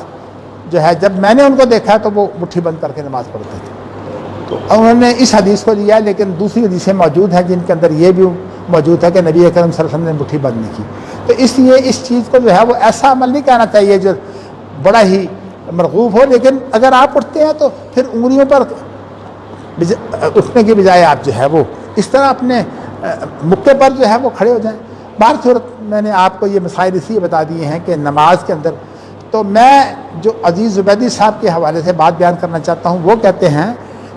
جو ہے، جب میں نے ان کو دیکھا تو وہ مٹھی بند کر کے نماز پڑھتے تھے. تو انہوں نے اس حدیث کو لیا، لیکن دوسری حدیثیں موجود ہیں جن کے اندر یہ بھی موجود ہے کہ نبی اکرم صلی اللہ علیہ وسلم نے مٹھی بند نہیں کی. تو اس لیے اس چیز کو جو ہے وہ ایسا عمل نہیں کہنا چاہیے جو بڑا ہی مرغوب ہو، لیکن اگر آپ اٹھتے ہیں تو پھر انگلیوں پر اٹھنے کے بجائے آپ جو ہے وہ اس طرح اپنے مکے پر جو ہے وہ کھڑے ہو جائیں. بہر صورت میں نے آپ کو یہ مسائل اس لیے بتا دیے ہیں کہ نماز کے اندر تو میں جو عزیز زبیدی صاحب کے حوالے سے بات بیان کرنا چاہتا ہوں، وہ کہتے ہیں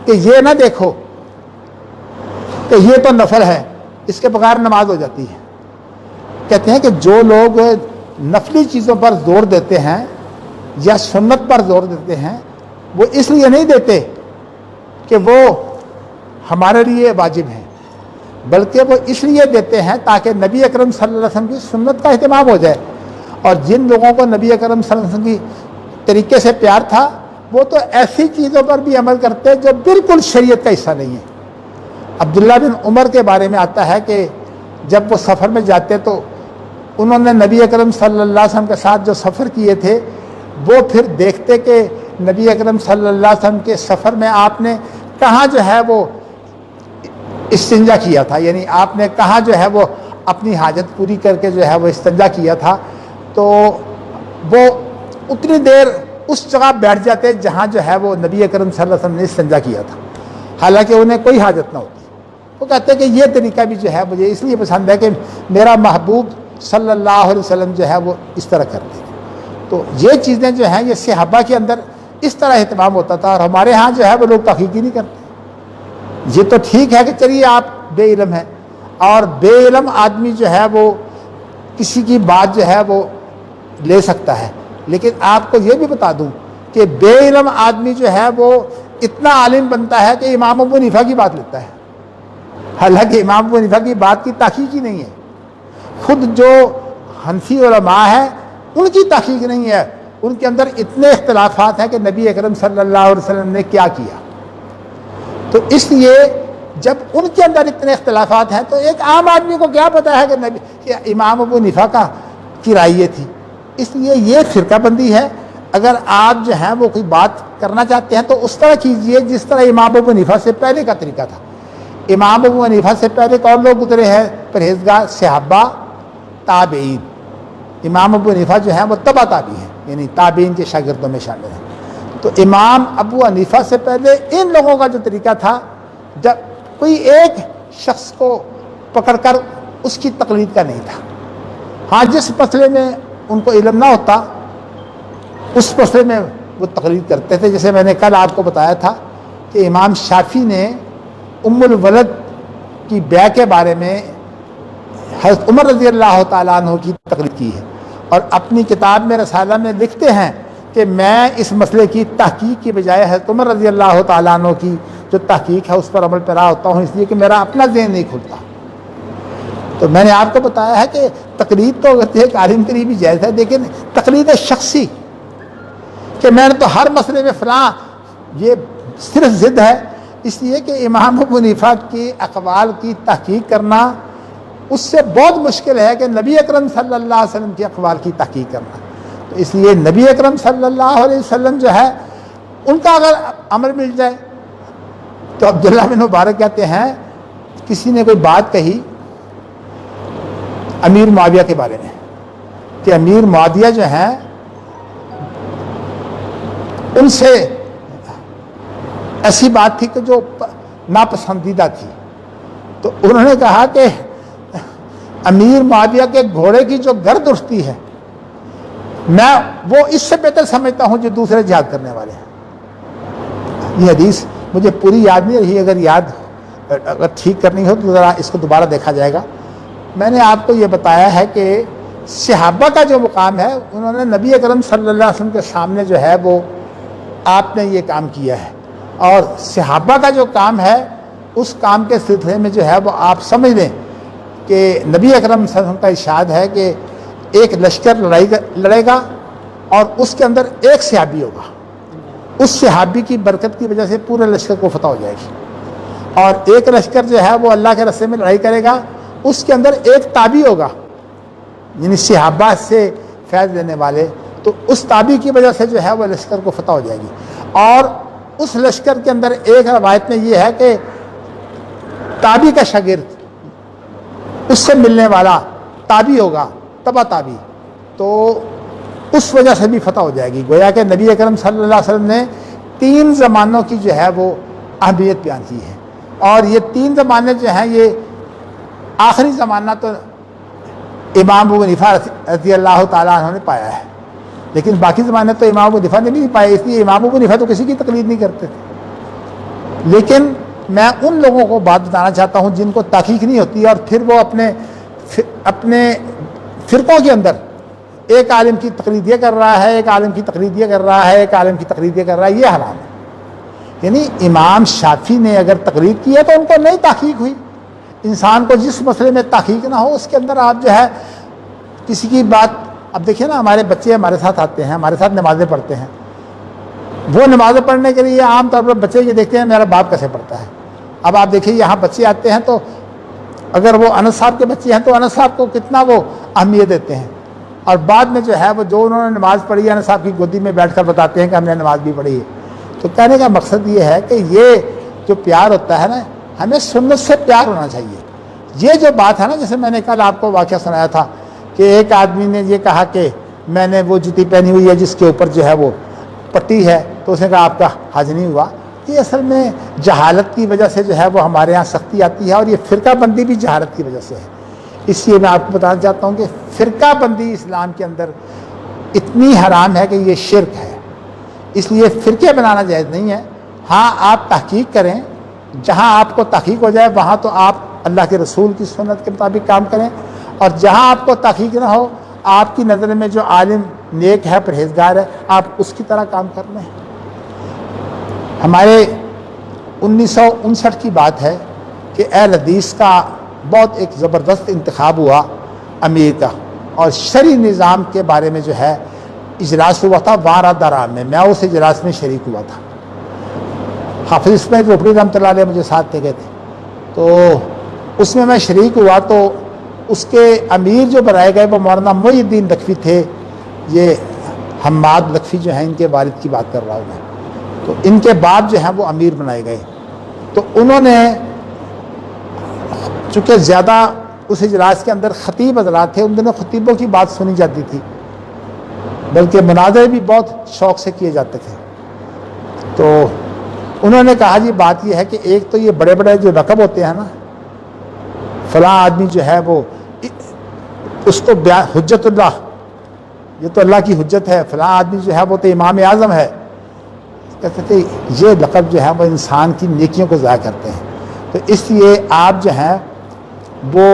کہ یہ نہ دیکھو کہ یہ تو نفل ہے، اس کے بغیر نماز ہو جاتی ہے. کہتے ہیں کہ جو لوگ نفلی چیزوں پر زور دیتے ہیں یا سنت پر زور دیتے ہیں، وہ اس لیے نہیں دیتے کہ وہ ہمارے لیے واجب ہیں، بلکہ وہ اس لیے دیتے ہیں تاکہ نبی اکرم صلی اللہ علیہ وسلم کی سنت کا اہتمام ہو جائے. اور جن لوگوں کو نبی اکرم صلی اللہ علیہ وسلم کی طریقے سے پیار تھا، وہ تو ایسی چیزوں پر بھی عمل کرتے جو بالکل شریعت کا حصہ نہیں ہے. عبداللہ بن عمر کے بارے میں آتا ہے کہ جب وہ سفر میں جاتے تو انہوں نے نبی اکرم صلی اللہ علیہ وسلم کے ساتھ جو سفر کیے تھے، وہ پھر دیکھتے کہ نبی اکرم صلی اللہ علیہ وسلم کے سفر میں آپ نے کہاں جو ہے وہ استنجا کیا تھا، یعنی آپ نے کہاں جو ہے وہ اپنی حاجت پوری کر کے جو ہے وہ استنجا کیا تھا. تو وہ اتنی دیر اس جگہ بیٹھ جاتے جہاں جو ہے وہ نبی اکرم صلی اللہ علیہ وسلم نے استنجا کیا تھا، حالانکہ انہیں کوئی حاجت نہ ہوتی. وہ کہتے ہیں کہ یہ طریقہ بھی جو ہے مجھے اس لیے پسند ہے کہ میرا محبوب صلی اللہ علیہ وسلم جو ہے وہ اس طرح کرتے. تو یہ چیزیں جو ہیں یہ صحابہ کے اندر اس طرح اہتمام ہوتا تھا، اور ہمارے ہاں جو ہے وہ لوگ تحقیق ہی نہیں کرتے. یہ تو ٹھیک ہے کہ چلیے آپ بے علم ہیں، اور بے علم آدمی جو ہے وہ کسی کی بات جو ہے وہ لے سکتا ہے، لیکن آپ کو یہ بھی بتا دوں کہ بے علم آدمی جو ہے وہ اتنا عالم بنتا ہے کہ امام ابو حنیفہ کی بات لیتا ہے، حالانکہ امام ابو حنیفہ کی بات کی تحقیق ہی نہیں ہے. خود جو حنفی علماء ہیں ان کی تحقیق نہیں ہے، ان کے اندر اتنے اختلافات ہیں کہ نبی اکرم صلی اللہ علیہ وسلم نے کیا کیا. تو اس لیے جب ان کے اندر اتنے اختلافات ہیں تو ایک عام آدمی کو کیا پتا ہے کہ امام ابو حنیفہ کی رائے یہ تھی. اس لیے یہ فرقہ بندی ہے. اگر آپ جو ہیں وہ کوئی بات کرنا چاہتے ہیں تو اس طرح کیجئے جس طرح امام ابو حنیفہ سے پہلے کا طریقہ تھا. امام ابو حنیفہ سے پہلے کون لوگ گزرے ہیں پرہیزگار؟ صحابہ، تابعین. امام ابو حنیفہ جو ہیں وہ تبع تابعی ہیں، یعنی تابعین کے شاگردوں میں شامل ہیں. تو امام ابو حنیفہ سے پہلے ان لوگوں کا جو طریقہ تھا، جب کوئی ایک شخص کو پکڑ کر اس کی تقلید کا نہیں تھا. ہاں جس مسئلے میں ان کو علم نہ ہوتا اس مسئلے میں وہ تقلید کرتے تھے. جیسے میں نے کل آپ کو بتایا تھا کہ امام شافعی نے ام الولد کی بیع کے بارے میں حضرت عمر رضی اللہ تعالیٰ عنہ کی تقلید کی ہے، اور اپنی کتاب میں رسالہ میں لکھتے ہیں کہ میں اس مسئلے کی تحقیق کی بجائے حضرت عمر رضی اللہ تعالیٰ عنہ کی جو تحقیق ہے اس پر عمل پیرا ہوتا ہوں، اس لیے کہ میرا اپنا ذہن نہیں کھلتا. تو میں نے آپ کو بتایا ہے کہ تقلید تو ایک عالم کے لیے بھی جائز ہے، لیکن تقلید شخصی کہ میں نے تو ہر مسئلے میں فلاں، یہ صرف ضد ہے. اس لیے کہ امام ابو حنیفہ کی اقوال کی تحقیق کرنا اس سے بہت مشکل ہے کہ نبی اکرم صلی اللہ علیہ وسلم کے اقوال کی تحقیق کرنا. تو اس لیے نبی اکرم صلی اللہ علیہ وسلم جو ہے ان کا اگر امر مل جائے تو عبداللہ بن مبارک کہتے ہیں کسی نے کوئی بات کہی امیر معاویہ کے بارے میں کہ امیر معاویہ جو ہیں ان سے ایسی بات تھی کہ جو ناپسندیدہ تھی. تو انہوں نے کہا کہ امیر معاویہ کے گھوڑے کی جو گرد اٹھتی ہے میں وہ اس سے بہتر سمجھتا ہوں جو دوسرے جہاد کرنے والے ہیں. یہ حدیث مجھے پوری یاد نہیں رہی، اگر ٹھیک کرنی ہو تو ذرا اس کو دوبارہ دیکھا جائے گا. میں نے آپ کو یہ بتایا ہے کہ صحابہ کا جو مقام ہے، انہوں نے نبی اکرم صلی اللہ علیہ وسلم کے سامنے جو ہے وہ آپ نے یہ کام کیا ہے، اور صحابہ کا جو کام ہے اس کام کے سلسلے میں جو ہے وہ آپ سمجھ لیں کہ نبی اکرم صلی اللہ علیہ وسلم کا ارشاد ہے کہ ایک لشکر لڑے گا اور اس کے اندر ایک صحابی ہوگا، اس صحابی کی برکت کی وجہ سے پورے لشکر کو فتح ہو جائے گی. اور ایک لشکر جو ہے وہ اللہ کے راستے میں لڑائی کرے گا، اس کے اندر ایک تابعی ہوگا، یعنی صحابہ سے فیض لینے والے، تو اس تابعی کی وجہ سے جو ہے وہ لشکر کو فتح ہو جائے گی. اور اس لشکر کے اندر ایک روایت میں یہ ہے کہ تابعی کا شاگرد اس سے ملنے والا تابعی ہوگا، تبع تابعی، تو اس وجہ سے بھی فتح ہو جائے گی. گویا کہ نبی اکرم صلی اللہ علیہ وسلم نے 3 زمانوں کی جو ہے وہ اہمیت بیان کی ہے، اور یہ 3 زمانے جو ہیں یہ آخری زمانہ تو امام ابو حنیفہ رضی اللہ تعالیٰ عنہ نے پایا ہے، لیکن باقی زمانے تو امام ابو حنیفہ نے نہیں پائے، اس لیے امام ابو حنیفہ تو کسی کی تقلید نہیں کرتے تھے. لیکن میں ان لوگوں کو بات بتانا چاہتا ہوں جن کو تحقیق نہیں ہوتی، اور پھر وہ اپنے فرقوں کے اندر ایک عالم کی تقلید یہ کر رہا ہے، ایک عالم کی تقلید یہ کر رہا ہے، ایک عالم کی تقلید یہ کر رہا ہے، یہ حرام ہے. یعنی امام شافعی نے اگر تقلید کی ہے تو ان کو نہیں تحقیق ہوئی. انسان کو جس مسئلے میں تحقیق نہ ہو اس کے اندر آپ جو ہے کسی کی بات، اب دیکھیے نا ہمارے بچے ہمارے ساتھ آتے ہیں، ہمارے ساتھ نمازیں پڑھتے ہیں، وہ نمازیں پڑھنے کے لیے عام طور پر بچے یہ دیکھتے ہیں میرا باپ کیسے پڑھتا ہے. اب آپ دیکھیے یہاں بچے آتے ہیں تو اگر وہ انس صاحب کے بچے ہیں تو انس صاحب کو کتنا وہ اہمیت دیتے ہیں، اور بعد میں جو ہے وہ جو انہوں نے نماز پڑھی ہے انس صاحب کی گودی میں بیٹھ کر بتاتے ہیں کہ ہم نے نماز بھی پڑھی ہے. تو کہنے کا مقصد یہ ہے کہ یہ جو پیار ہوتا ہے نا، ہمیں سنت سے پیار ہونا چاہیے. یہ جو بات ہے نا، جیسے میں نے کل آپ کو واقعہ سنایا تھا کہ ایک آدمی نے یہ کہا کہ میں نے وہ جوتی پہنی ہوئی ہے جس کے اوپر جو ہے وہ پٹی ہے، تو اس نے کہا آپ کا حج نہیں ہوا. یہ اصل میں جہالت کی وجہ سے جو ہے وہ ہمارے ہاں سختی آتی ہے، اور یہ فرقہ بندی بھی جہالت کی وجہ سے ہے. اس لیے میں آپ کو بتانا چاہتا ہوں کہ فرقہ بندی اسلام کے اندر اتنی حرام ہے کہ یہ شرک ہے. اس لیے فرقے بنانا جائز نہیں ہے. ہاں آپ تحقیق کریں، جہاں آپ کو تحقیق ہو جائے وہاں تو آپ اللہ کے رسول کی سنت کے مطابق کام کریں، اور جہاں آپ کو تحقیق نہ ہو، آپ کی نظر میں جو عالم نیک ہے، پرہیزگار ہے، آپ اس کی طرح کام کر لیں. ہمارے 1959 کی بات ہے کہ اہل حدیث کا بہت ایک زبردست انتخاب ہوا امیر کا، اور شرعی نظام کے بارے میں جو ہے اجلاس ہوا تھا وارہ دارا میں. میں اس اجلاس میں شریک ہوا تھا. حافظ اسماعیل روپڑی رحمۃ اللہ علیہ مجھے ساتھ لے گئے تھے، تو اس میں میں شریک ہوا. تو اس کے امیر جو بنائے گئے وہ مولانا محی الدین لکھوی تھے. یہ حماد لکھوی جو ہیں ان کے والد کی بات کر رہا ہوں میں. تو ان کے باپ جو ہیں وہ امیر بنائے گئے. تو انہوں نے چونکہ زیادہ اس اجلاس کے اندر خطیب حضرات تھے، ان دنوں خطیبوں کی بات سنی جاتی تھی، بلکہ مناظرے بھی بہت شوق سے کیے جاتے تھے. تو انہوں نے کہا جی بات یہ ہے کہ ایک تو یہ بڑے بڑے جو لقب ہوتے ہیں نا، فلاں آدمی جو ہے وہ اس کو حجت اللہ، یہ تو اللہ کی حجت ہے، فلاں آدمی جو ہے وہ تو امام اعظم ہے. کہتے تھے یہ لقب جو ہے وہ انسان کی نیکیوں کو ضائع کرتے ہیں. تو اس لیے آپ جو ہیں وہ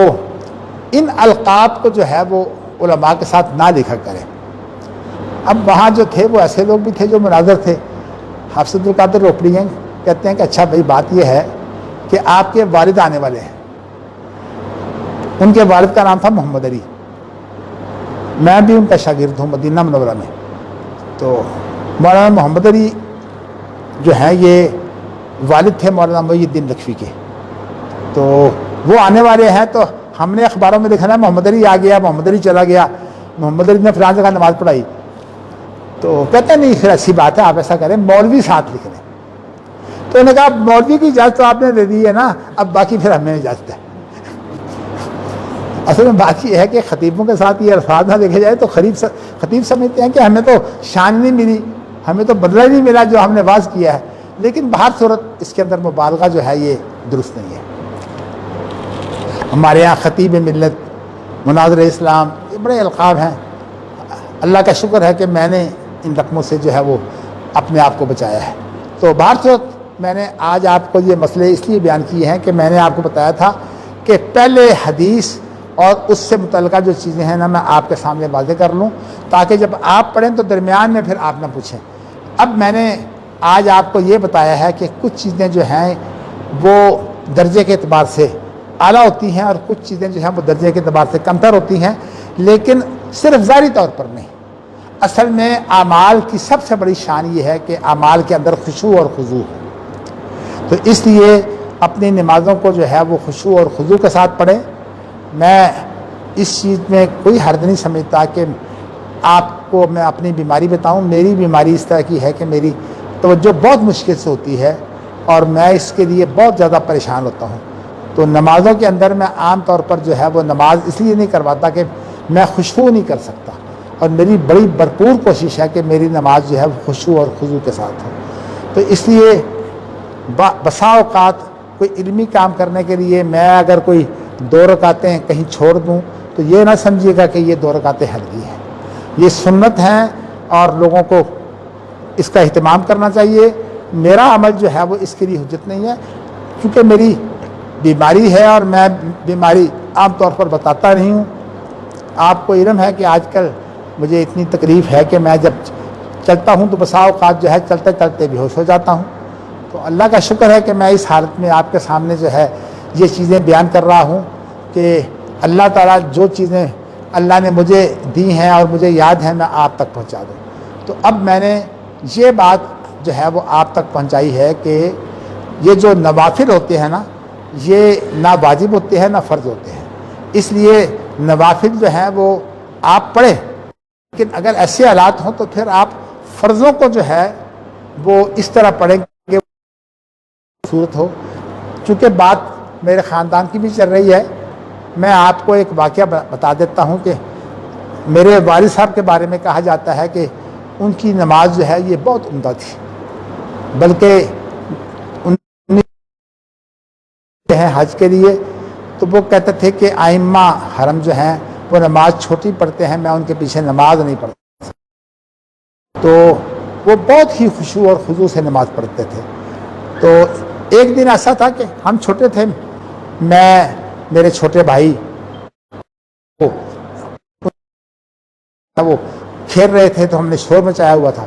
ان القاب کو جو ہے وہ علماء کے ساتھ نہ لکھا کریں. اب وہاں جو تھے وہ ایسے لوگ بھی تھے جو مناظر تھے. حافظ عبدالقادر روپڑی ہیں، کہتے ہیں کہ اچھا بھائی بات یہ ہے کہ آپ کے والد آنے والے ہیں. ان کے والد کا نام تھا محمد علی، میں بھی ان کا شاگرد ہوں مدینہ منورہ میں. تو مولانا محمد علی جو ہیں یہ والد تھے مولانا محی الدین لکھوی کے. تو وہ آنے والے ہیں، تو ہم نے اخباروں میں دیکھا نا محمد علی آ گیا، محمد علی چلا گیا، محمد علی نے فلاں جگہ نماز پڑھائی. تو کہتے نہیں پھر ایسی بات ہے، آپ ایسا کریں مولوی ساتھ لکھ لیں. تو انہوں نے کہا مولوی کی اجازت تو آپ نے دے دی ہے نا، اب باقی پھر ہمیں اجازت ہے. اصل میں بات یہ ہے کہ خطیبوں کے ساتھ یہ الفاظ نہ دیکھے جائے تو خطیب سمجھتے ہیں کہ ہمیں تو شان نہیں ملی، ہمیں تو بدلہ نہیں ملا جو ہم نے واز کیا ہے. لیکن بہر صورت اس کے اندر مبالغہ جو ہے یہ درست نہیں ہے. ہمارے یہاں خطیب ملت، مناظر اسلام، یہ بڑے القاب ہیں. اللہ کا شکر ہے کہ میں نے ان رقموں سے جو ہے وہ اپنے آپ کو بچایا ہے۔ تو بہر صورت میں نے آج آپ کو یہ مسئلے اس لیے بیان کیے ہیں کہ میں نے آپ کو بتایا تھا کہ پہلے حدیث اور اس سے متعلقہ جو چیزیں ہیں نا میں آپ کے سامنے واضح کر لوں، تاکہ جب آپ پڑھیں تو درمیان میں پھر آپ نہ پوچھیں۔ اب میں نے آج آپ کو یہ بتایا ہے کہ کچھ چیزیں جو ہیں وہ درجے کے اعتبار سے اعلیٰ ہوتی ہیں اور کچھ چیزیں جو ہیں وہ درجے کے اعتبار سے کمتر ہوتی ہیں، لیکن صرف ظاہری طور پر نہیں۔ اصل میں اعمال کی سب سے بڑی شان یہ ہے کہ اعمال کے اندر خشوع اور خضوع ہے۔ تو اس لیے اپنی نمازوں کو جو ہے وہ خشوع اور خضوع کے ساتھ پڑھیں۔ میں اس چیز میں کوئی حرج نہیں سمجھتا کہ آپ کو میں اپنی بیماری بتاؤں۔ میری بیماری اس طرح کی ہے کہ میری توجہ بہت مشکل سے ہوتی ہے اور میں اس کے لیے بہت زیادہ پریشان ہوتا ہوں۔ تو نمازوں کے اندر میں عام طور پر جو ہے وہ نماز اس لیے نہیں کرواتا کہ میں خشوع نہیں کر سکتا، اور میری بڑی بھرپور کوشش ہے کہ میری نماز جو ہے وہ خشوع اور خضوع کے ساتھ ہو۔ تو اس لیے بسا اوقات کوئی علمی کام کرنے کے لیے میں اگر کوئی 2 رکعتیں کہیں چھوڑ دوں تو یہ نہ سمجھیے گا کہ یہ 2 رکعتیں ہلکی ہیں، یہ سنت ہیں اور لوگوں کو اس کا اہتمام کرنا چاہیے۔ میرا عمل جو ہے وہ اس کے لیے حجت نہیں ہے، کیونکہ میری بیماری ہے اور میں بیماری عام طور پر بتاتا نہیں ہوں۔ آپ کو علم ہے کہ آج کل مجھے اتنی تکلیف ہے کہ میں جب چلتا ہوں تو بسا اوقات جو ہے چلتے چلتے بے ہوش ہو جاتا ہوں۔ تو اللہ کا شکر ہے کہ میں اس حالت میں آپ کے سامنے جو ہے یہ چیزیں بیان کر رہا ہوں کہ اللہ تعالیٰ جو چیزیں اللہ نے مجھے دی ہیں اور مجھے یاد ہیں میں آپ تک پہنچا دوں۔ تو اب میں نے یہ بات جو ہے وہ آپ تک پہنچائی ہے کہ یہ جو نوافل ہوتے ہیں نا یہ نہ واجب ہوتے ہیں نہ فرض ہوتے ہیں، اس لیے نوافل جو ہیں وہ آپ پڑھیں، لیکن اگر ایسے حالات ہوں تو پھر آپ فرضوں کو جو ہے وہ اس طرح پڑھیں کہ صورت ہو۔ چونکہ بات میرے خاندان کی بھی چل رہی ہے، میں آپ کو ایک واقعہ بتا دیتا ہوں کہ میرے والد صاحب کے بارے میں کہا جاتا ہے کہ ان کی نماز جو ہے یہ بہت عمدہ تھی، بلکہ ہیں حج کے لیے تو وہ کہتے تھے کہ ائمہ حرم جو ہیں وہ نماز چھوٹی پڑھتے ہیں، میں ان کے پیچھے نماز نہیں پڑھتا۔ تو وہ بہت ہی خشوع اور خضوع سے نماز پڑھتے تھے۔ تو ایک دن ایسا تھا کہ ہم چھوٹے تھے، میں میرے چھوٹے بھائی وہ کھیل رہے تھے تو ہم نے شور مچایا ہوا تھا،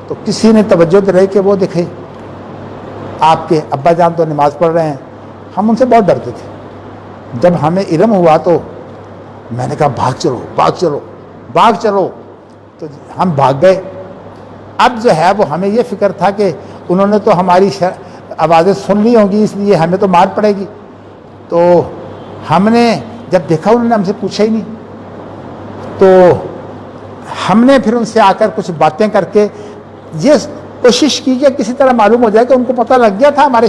تو کسی نے توجہ دلائی کہ وہ دیکھے آپ کے ابا جان تو نماز پڑھ رہے ہیں۔ ہم ان سے بہت ڈرتے تھے۔ جب ہمیں علم ہوا تو میں نے کہا بھاگ چلو بھاگ چلو بھاگ چلو، تو ہم بھاگ گئے۔ اب جو ہے وہ ہمیں یہ فکر تھا کہ انہوں نے تو ہماری آوازیں سن لی ہوں گی، اس لیے ہمیں تو مار پڑے گی۔ تو ہم نے جب دیکھا انہوں نے ہم سے پوچھا ہی نہیں، تو ہم نے پھر ان سے آ کر کچھ باتیں کر کے یہ کوشش کی کہ کسی طرح معلوم ہو جائے کہ ان کو پتہ لگ گیا تھا ہمارے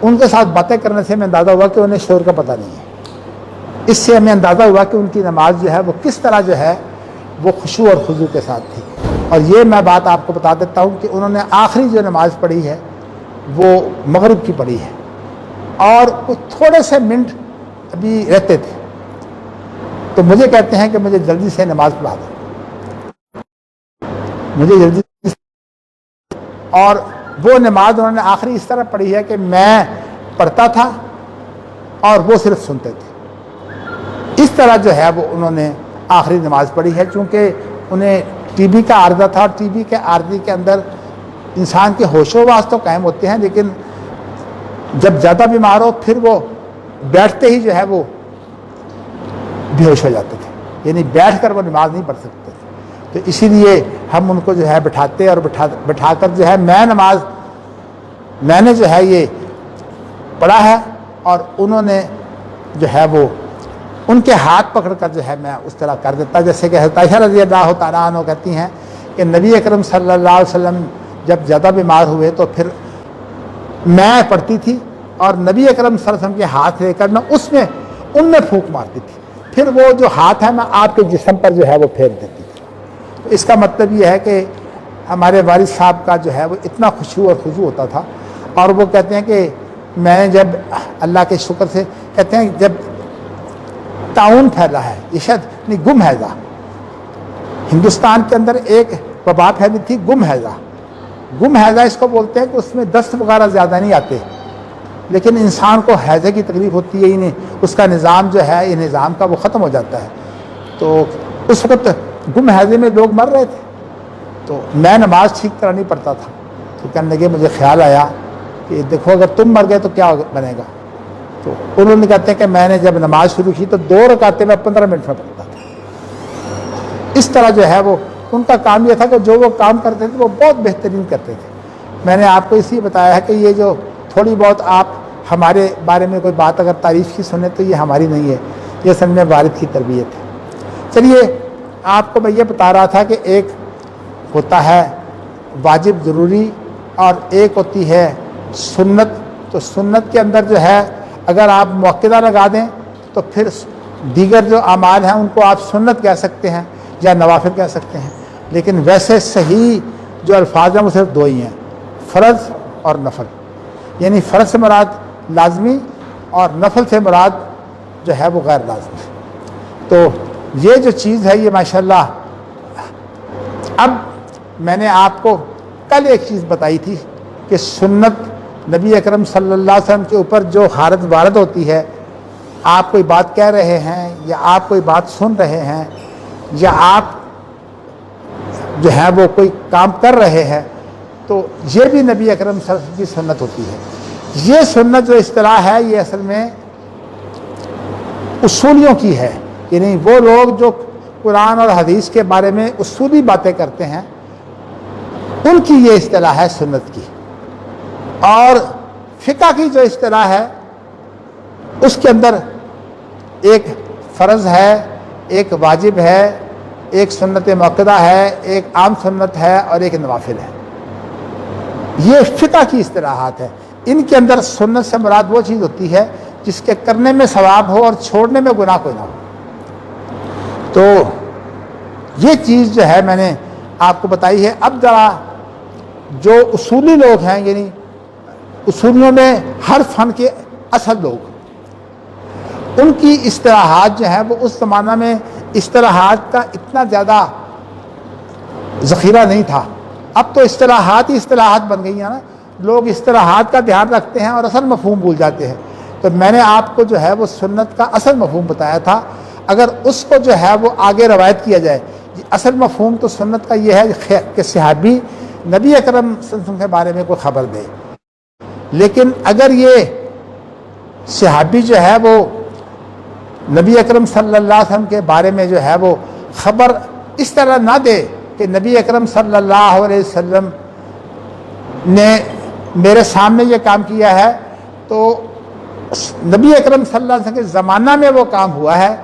ان کے ساتھ باتیں کرنے سے ہمیں اندازہ ہوا کہ انہیں شور کا پتہ نہیں ہے۔ اس سے ہمیں اندازہ ہوا کہ ان کی نماز جو ہے وہ کس طرح جو ہے وہ خشوع اور خضوع کے ساتھ تھی۔ اور یہ میں بات آپ کو بتا دیتا ہوں کہ انہوں نے آخری جو نماز پڑھی ہے وہ مغرب کی پڑھی ہے، اور کچھ تھوڑے سے منٹ ابھی رہتے تھے، تو مجھے کہتے ہیں کہ مجھے جلدی سے نماز پڑھا دو، مجھے جلدی سے، اور وہ نماز انہوں نے آخری اس طرح پڑھی ہے کہ میں پڑھتا تھا اور وہ صرف سنتے تھے۔ اس طرح جو ہے وہ انہوں نے آخری نماز پڑھی ہے، چونکہ انہیں ٹی بی کا عارضہ تھا، اور ٹی بی کے عارضے کے اندر انسان کے ہوش و حواس تو قائم ہوتے ہیں، لیکن جب زیادہ بیمار ہو پھر وہ بیٹھتے ہی جو ہے وہ بے ہوش ہو جاتے تھے، یعنی بیٹھ کر وہ نماز نہیں پڑھ سکتے تھے۔ تو اسی لیے ہم ان کو جو ہے بٹھاتے اور بٹھا کر جو ہے میں نے جو ہے یہ پڑھا ہے، اور انہوں نے جو ہے وہ ان کے ہاتھ پکڑ کر جو ہے میں اس طرح کر دیتا، جیسے کہ حضرت عائشہ رضی اللہ تعالیٰ عنہ کہتی ہیں کہ نبی اکرم صلی اللہ علیہ وسلم جب زیادہ بیمار ہوئے تو پھر میں پڑھتی تھی، اور نبی اکرم صلی اللہ علیہ وسلم کے ہاتھ لے کر میں ان میں پھونک مارتی تھی، پھر وہ جو ہاتھ ہے میں آپ کے جسم پر جو ہے وہ پھیر دیتی تھی۔ تو اس کا مطلب یہ ہے کہ ہمارے والد صاحب کا جو ہے وہ اتنا خشوع اور خضوع ہوتا تھا، اور وہ کہتے ہیں کہ میں جب اللہ کے شکر سے کہتے ہیں جب طاعون پھیلا ہے، یہ شاید نہیں گم حیضہ. ہندوستان کے اندر ایک وبا پھیلی تھی گم حیضہ. گم حیضہ اس کو بولتے ہیں کہ اس میں دست وغیرہ زیادہ نہیں آتے، لیکن انسان کو حیضے کی تکلیف ہوتی ہے ہی نہیں، اس کا نظام جو ہے یہ نظام کا وہ ختم ہو جاتا ہے. تو اس وقت گم حیضے میں لوگ مر رہے تھے، تو میں نماز ٹھیک طرح نہیں پڑھتا تھا. تو کہنے لگے، مجھے خیال آیا کہ دیکھو اگر تم مر گئے تو کیا بنے گا. تو انہوں نے کہتے ہیں کہ میں نے جب نماز شروع کی تو 2 رکعتیں میں 15 منٹ میں پڑھتا تھا. اس طرح جو ہے وہ ان کا کام یہ تھا کہ جو وہ کام کرتے تھے وہ بہت بہترین کرتے تھے. میں نے آپ کو اس لیے بتایا ہے کہ یہ جو تھوڑی بہت آپ ہمارے بارے میں کوئی بات اگر تعریف کی سنیں تو یہ ہماری نہیں ہے، یہ اصل میں والد کی تربیت ہے. چلیے آپ کو میں یہ بتا رہا تھا کہ ایک ہوتا ہے واجب ضروری اور ایک ہوتی ہے سنت. تو سنت کے اندر جو ہے اگر آپ موقعہ لگا دیں تو پھر دیگر جو اعمال ہیں ان کو آپ سنت کہہ سکتے ہیں یا نوافل کہہ سکتے ہیں، لیکن ویسے صحیح جو الفاظ ہیں وہ صرف 2 ہی ہیں، فرض اور نفل. یعنی فرض سے مراد لازمی اور نفل سے مراد جو ہے وہ غیر لازمی. تو یہ جو چیز ہے یہ ماشاءاللہ. اب میں نے آپ کو کل ایک چیز بتائی تھی کہ سنت نبی اکرم صلی اللہ علیہ وسلم کے اوپر جو حالت وارد ہوتی ہے، آپ کوئی بات کہہ رہے ہیں یا آپ کوئی بات سن رہے ہیں یا آپ جو ہے وہ کوئی کام کر رہے ہیں، تو یہ بھی نبی اکرم صلی اللہ علیہ وسلم کی سنت ہوتی ہے. یہ سنت جو اصطلاح ہے یہ اصل میں اصولیوں کی ہے. یعنی وہ لوگ جو قرآن اور حدیث کے بارے میں اصولی باتیں کرتے ہیں ان کی یہ اصطلاح ہے سنت کی. اور فقہ کی جو اصطلاح ہے اس کے اندر ایک فرض ہے، ایک واجب ہے، ایک سنت موقدہ ہے، ایک عام سنت ہے اور ایک نوافل ہے. یہ فقہ کی اصطلاحات ہیں. ان کے اندر سنت سے مراد وہ چیز ہوتی ہے جس کے کرنے میں ثواب ہو اور چھوڑنے میں گناہ کوئی نہ ہو. تو یہ چیز جو ہے میں نے آپ کو بتائی ہے. اب ذرا جو اصولی لوگ ہیں، یعنی اصولیوں میں ہر فن کے اصل لوگ، ان کی اصطلاحات جو ہیں وہ اس زمانہ میں اصطلاحات کا اتنا زیادہ ذخیرہ نہیں تھا. اب تو اصطلاحات ہی اصطلاحات بن گئی ہیں نا، لوگ اصطلاحات کا دھیان رکھتے ہیں اور اصل مفہوم بھول جاتے ہیں. تو میں نے آپ کو جو ہے وہ سنت کا اصل مفہوم بتایا تھا. اگر اس کو جو ہے وہ آگے روایت کیا جائے، اصل مفہوم تو سنت کا یہ ہے کہ صحابی نبی اکرم صلی اللہ علیہ وسلم کے بارے میں کوئی خبر دے. لیکن اگر یہ صحابی جو ہے وہ نبی اکرم صلی اللہ علیہ وسلم کے بارے میں جو ہے وہ خبر اس طرح نہ دے کہ نبی اکرم صلی اللہ علیہ وسلم نے میرے سامنے یہ کام کیا ہے، تو نبی اکرم صلی اللہ علیہ وسلم کے زمانہ میں وہ کام ہوا ہے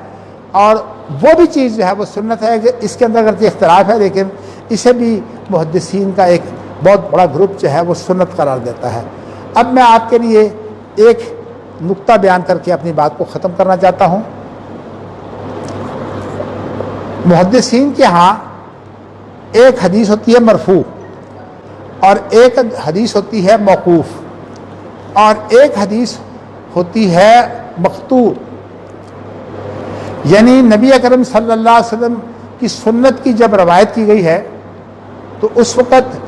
اور وہ بھی چیز جو ہے وہ سنت ہے. اس کے اندر اگرچہ اختلاف ہے لیکن اسے بھی محدثین کا ایک بہت بڑا گروپ جو ہے وہ سنت قرار دیتا ہے. اب میں آپ کے لیے ایک نقطہ بیان کر کے اپنی بات کو ختم کرنا چاہتا ہوں. محدثین کے ہاں ایک حدیث ہوتی ہے مرفوع اور ایک حدیث ہوتی ہے موقوف اور ایک حدیث ہوتی ہے مقطوع. یعنی نبی اکرم صلی اللہ علیہ وسلم کی سنت کی جب روایت کی گئی ہے تو اس وقت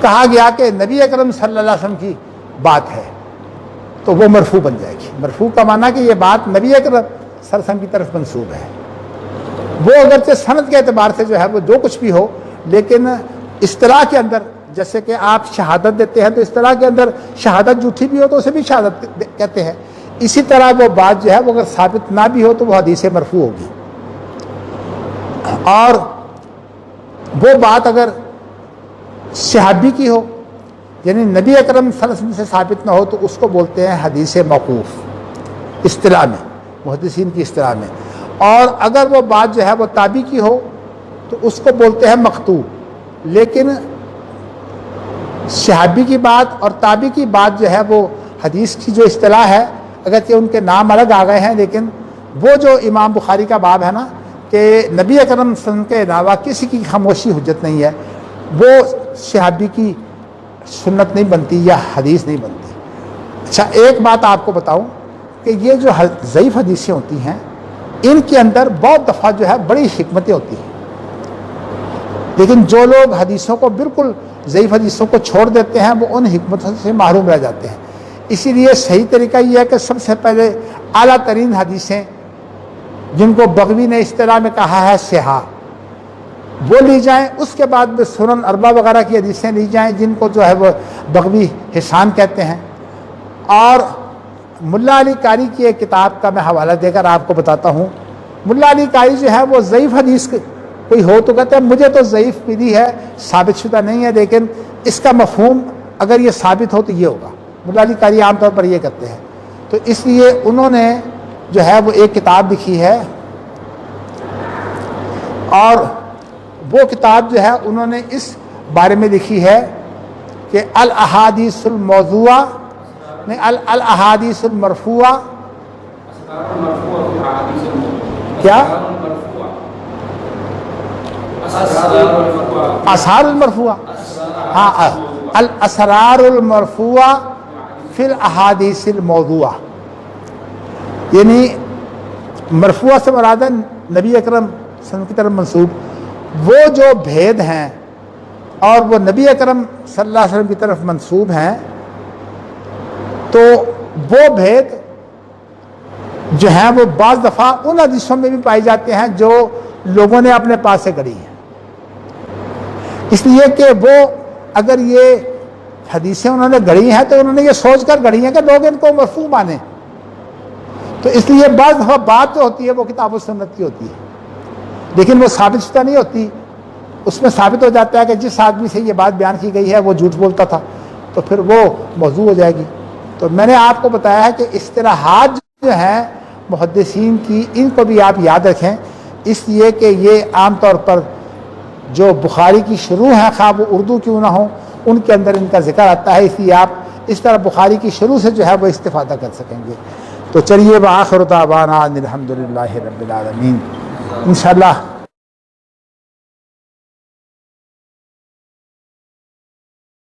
کہا گیا کہ نبی اکرم صلی اللہ علیہ وسلم کی بات ہے تو وہ مرفوع بن جائے گی. مرفوع کا معنی کہ یہ بات نبی اکرم صلی اللہ علیہ وسلم کی طرف منسوب ہے. وہ اگرچہ سند کے اعتبار سے جو ہے وہ جو کچھ بھی ہو، لیکن اصطلاح کے اندر جیسے کہ آپ شہادت دیتے ہیں تو اصطلاح کے اندر شہادت جھوٹی بھی ہو تو اسے بھی شہادت کہتے ہیں. اسی طرح وہ بات جو ہے وہ اگر ثابت نہ بھی ہو تو وہ حدیث مرفوع ہوگی. اور وہ بات اگر صحابی کی ہو یعنی نبی اکرم صلی اللہ علیہ وسلم سے ثابت نہ ہو تو اس کو بولتے ہیں حدیث موقوف اصطلاح میں، محدثین کی اصطلاح میں. اور اگر وہ بات جو ہے وہ تابعی کی ہو تو اس کو بولتے ہیں مقطوع. لیکن صحابی کی بات اور تابعی کی بات جو ہے وہ حدیث کی جو اصطلاح ہے، اگرچہ ان کے نام الگ آ گئے ہیں لیکن وہ جو امام بخاری کا باب ہے نا کہ نبی اکرم صلی اللہ علیہ وسلم کے علاوہ کسی کی خاموشی حجت نہیں ہے، وہ صحابی کی سنت نہیں بنتی یا حدیث نہیں بنتی. اچھا ایک بات آپ کو بتاؤں کہ یہ جو ضعیف حدیثیں ہوتی ہیں ان کے اندر بہت دفعہ جو ہے بڑی حکمتیں ہوتی ہیں، لیکن جو لوگ حدیثوں کو بالکل ضعیف حدیثوں کو چھوڑ دیتے ہیں وہ ان حکمتوں سے محروم رہ جاتے ہیں۔ اسی لیے صحیح طریقہ یہ ہے کہ سب سے پہلے اعلیٰ ترین حدیثیں جن کو بغوی نے اصطلاح میں کہا ہے صحاح، وہ لی جائیں، اس کے بعد میں سنن اربعہ وغیرہ کی حدیثیں لی جائیں جن کو جو ہے وہ بغوی حسان کہتے ہیں۔ اور ملا علی قاری کی ایک کتاب کا میں حوالہ دے کر آپ کو بتاتا ہوں۔ ملا علی قاری جو ہے وہ ضعیف حدیث کوئی ہو تو کہتے ہیں مجھے تو ضعیف ملی ہے، ثابت شدہ نہیں ہے، لیکن اس کا مفہوم اگر یہ ثابت ہو تو یہ ہوگا۔ ملا علی قاری عام طور پر یہ کرتے ہیں، تو اس لیے انہوں نے جو ہے وہ ایک کتاب لکھی ہے، اور وہ کتاب جو ہے انہوں نے اس بارے میں لکھی ہے کہ الاحادیث الموضوعہ نہیں الاحادیث المرفوعہ، کیا اسرار المرفوعہ، ہاں الاسرار المرفوعہ فی الاحادیث الموضوعہ، یعنی مرفوعہ سے مراد ہے نبی اکرم صلی اللہ علیہ وسلم کی طرف منسوب وہ جو بھید ہیں، اور وہ نبی اکرم صلی اللہ علیہ وسلم کی طرف منسوب ہیں، تو وہ بھید جو ہیں وہ بعض دفعہ ان حدیثوں میں بھی پائے جاتے ہیں جو لوگوں نے اپنے پاس سے گڑھی ہیں، اس لیے کہ وہ اگر یہ حدیثیں انہوں نے گڑھی ہیں تو انہوں نے یہ سوچ کر گڑھی ہیں کہ لوگ ان کو مرفوع مانیں، تو اس لیے بعض دفعہ بات جو ہوتی ہے وہ کتاب و سنت کی ہوتی ہے، لیکن وہ ثابت شدہ نہیں ہوتی، اس میں ثابت ہو جاتا ہے کہ جس آدمی سے یہ بات بیان کی گئی ہے وہ جھوٹ بولتا تھا، تو پھر وہ موضوع ہو جائے گی۔ تو میں نے آپ کو بتایا ہے کہ اصطلاحات جو ہیں محدثین کی، ان کو بھی آپ یاد رکھیں، اس لیے کہ یہ عام طور پر جو بخاری کی شروع ہیں خواہ وہ اردو کیوں نہ ہوں ان کے اندر ان کا ذکر آتا ہے، اس لیے آپ اس طرح بخاری کی شروع سے جو ہے وہ استفادہ کر سکیں گے۔ تو چلیے وآخر دعوانا ان الحمد للہ رب العالمین، انشاءاللہ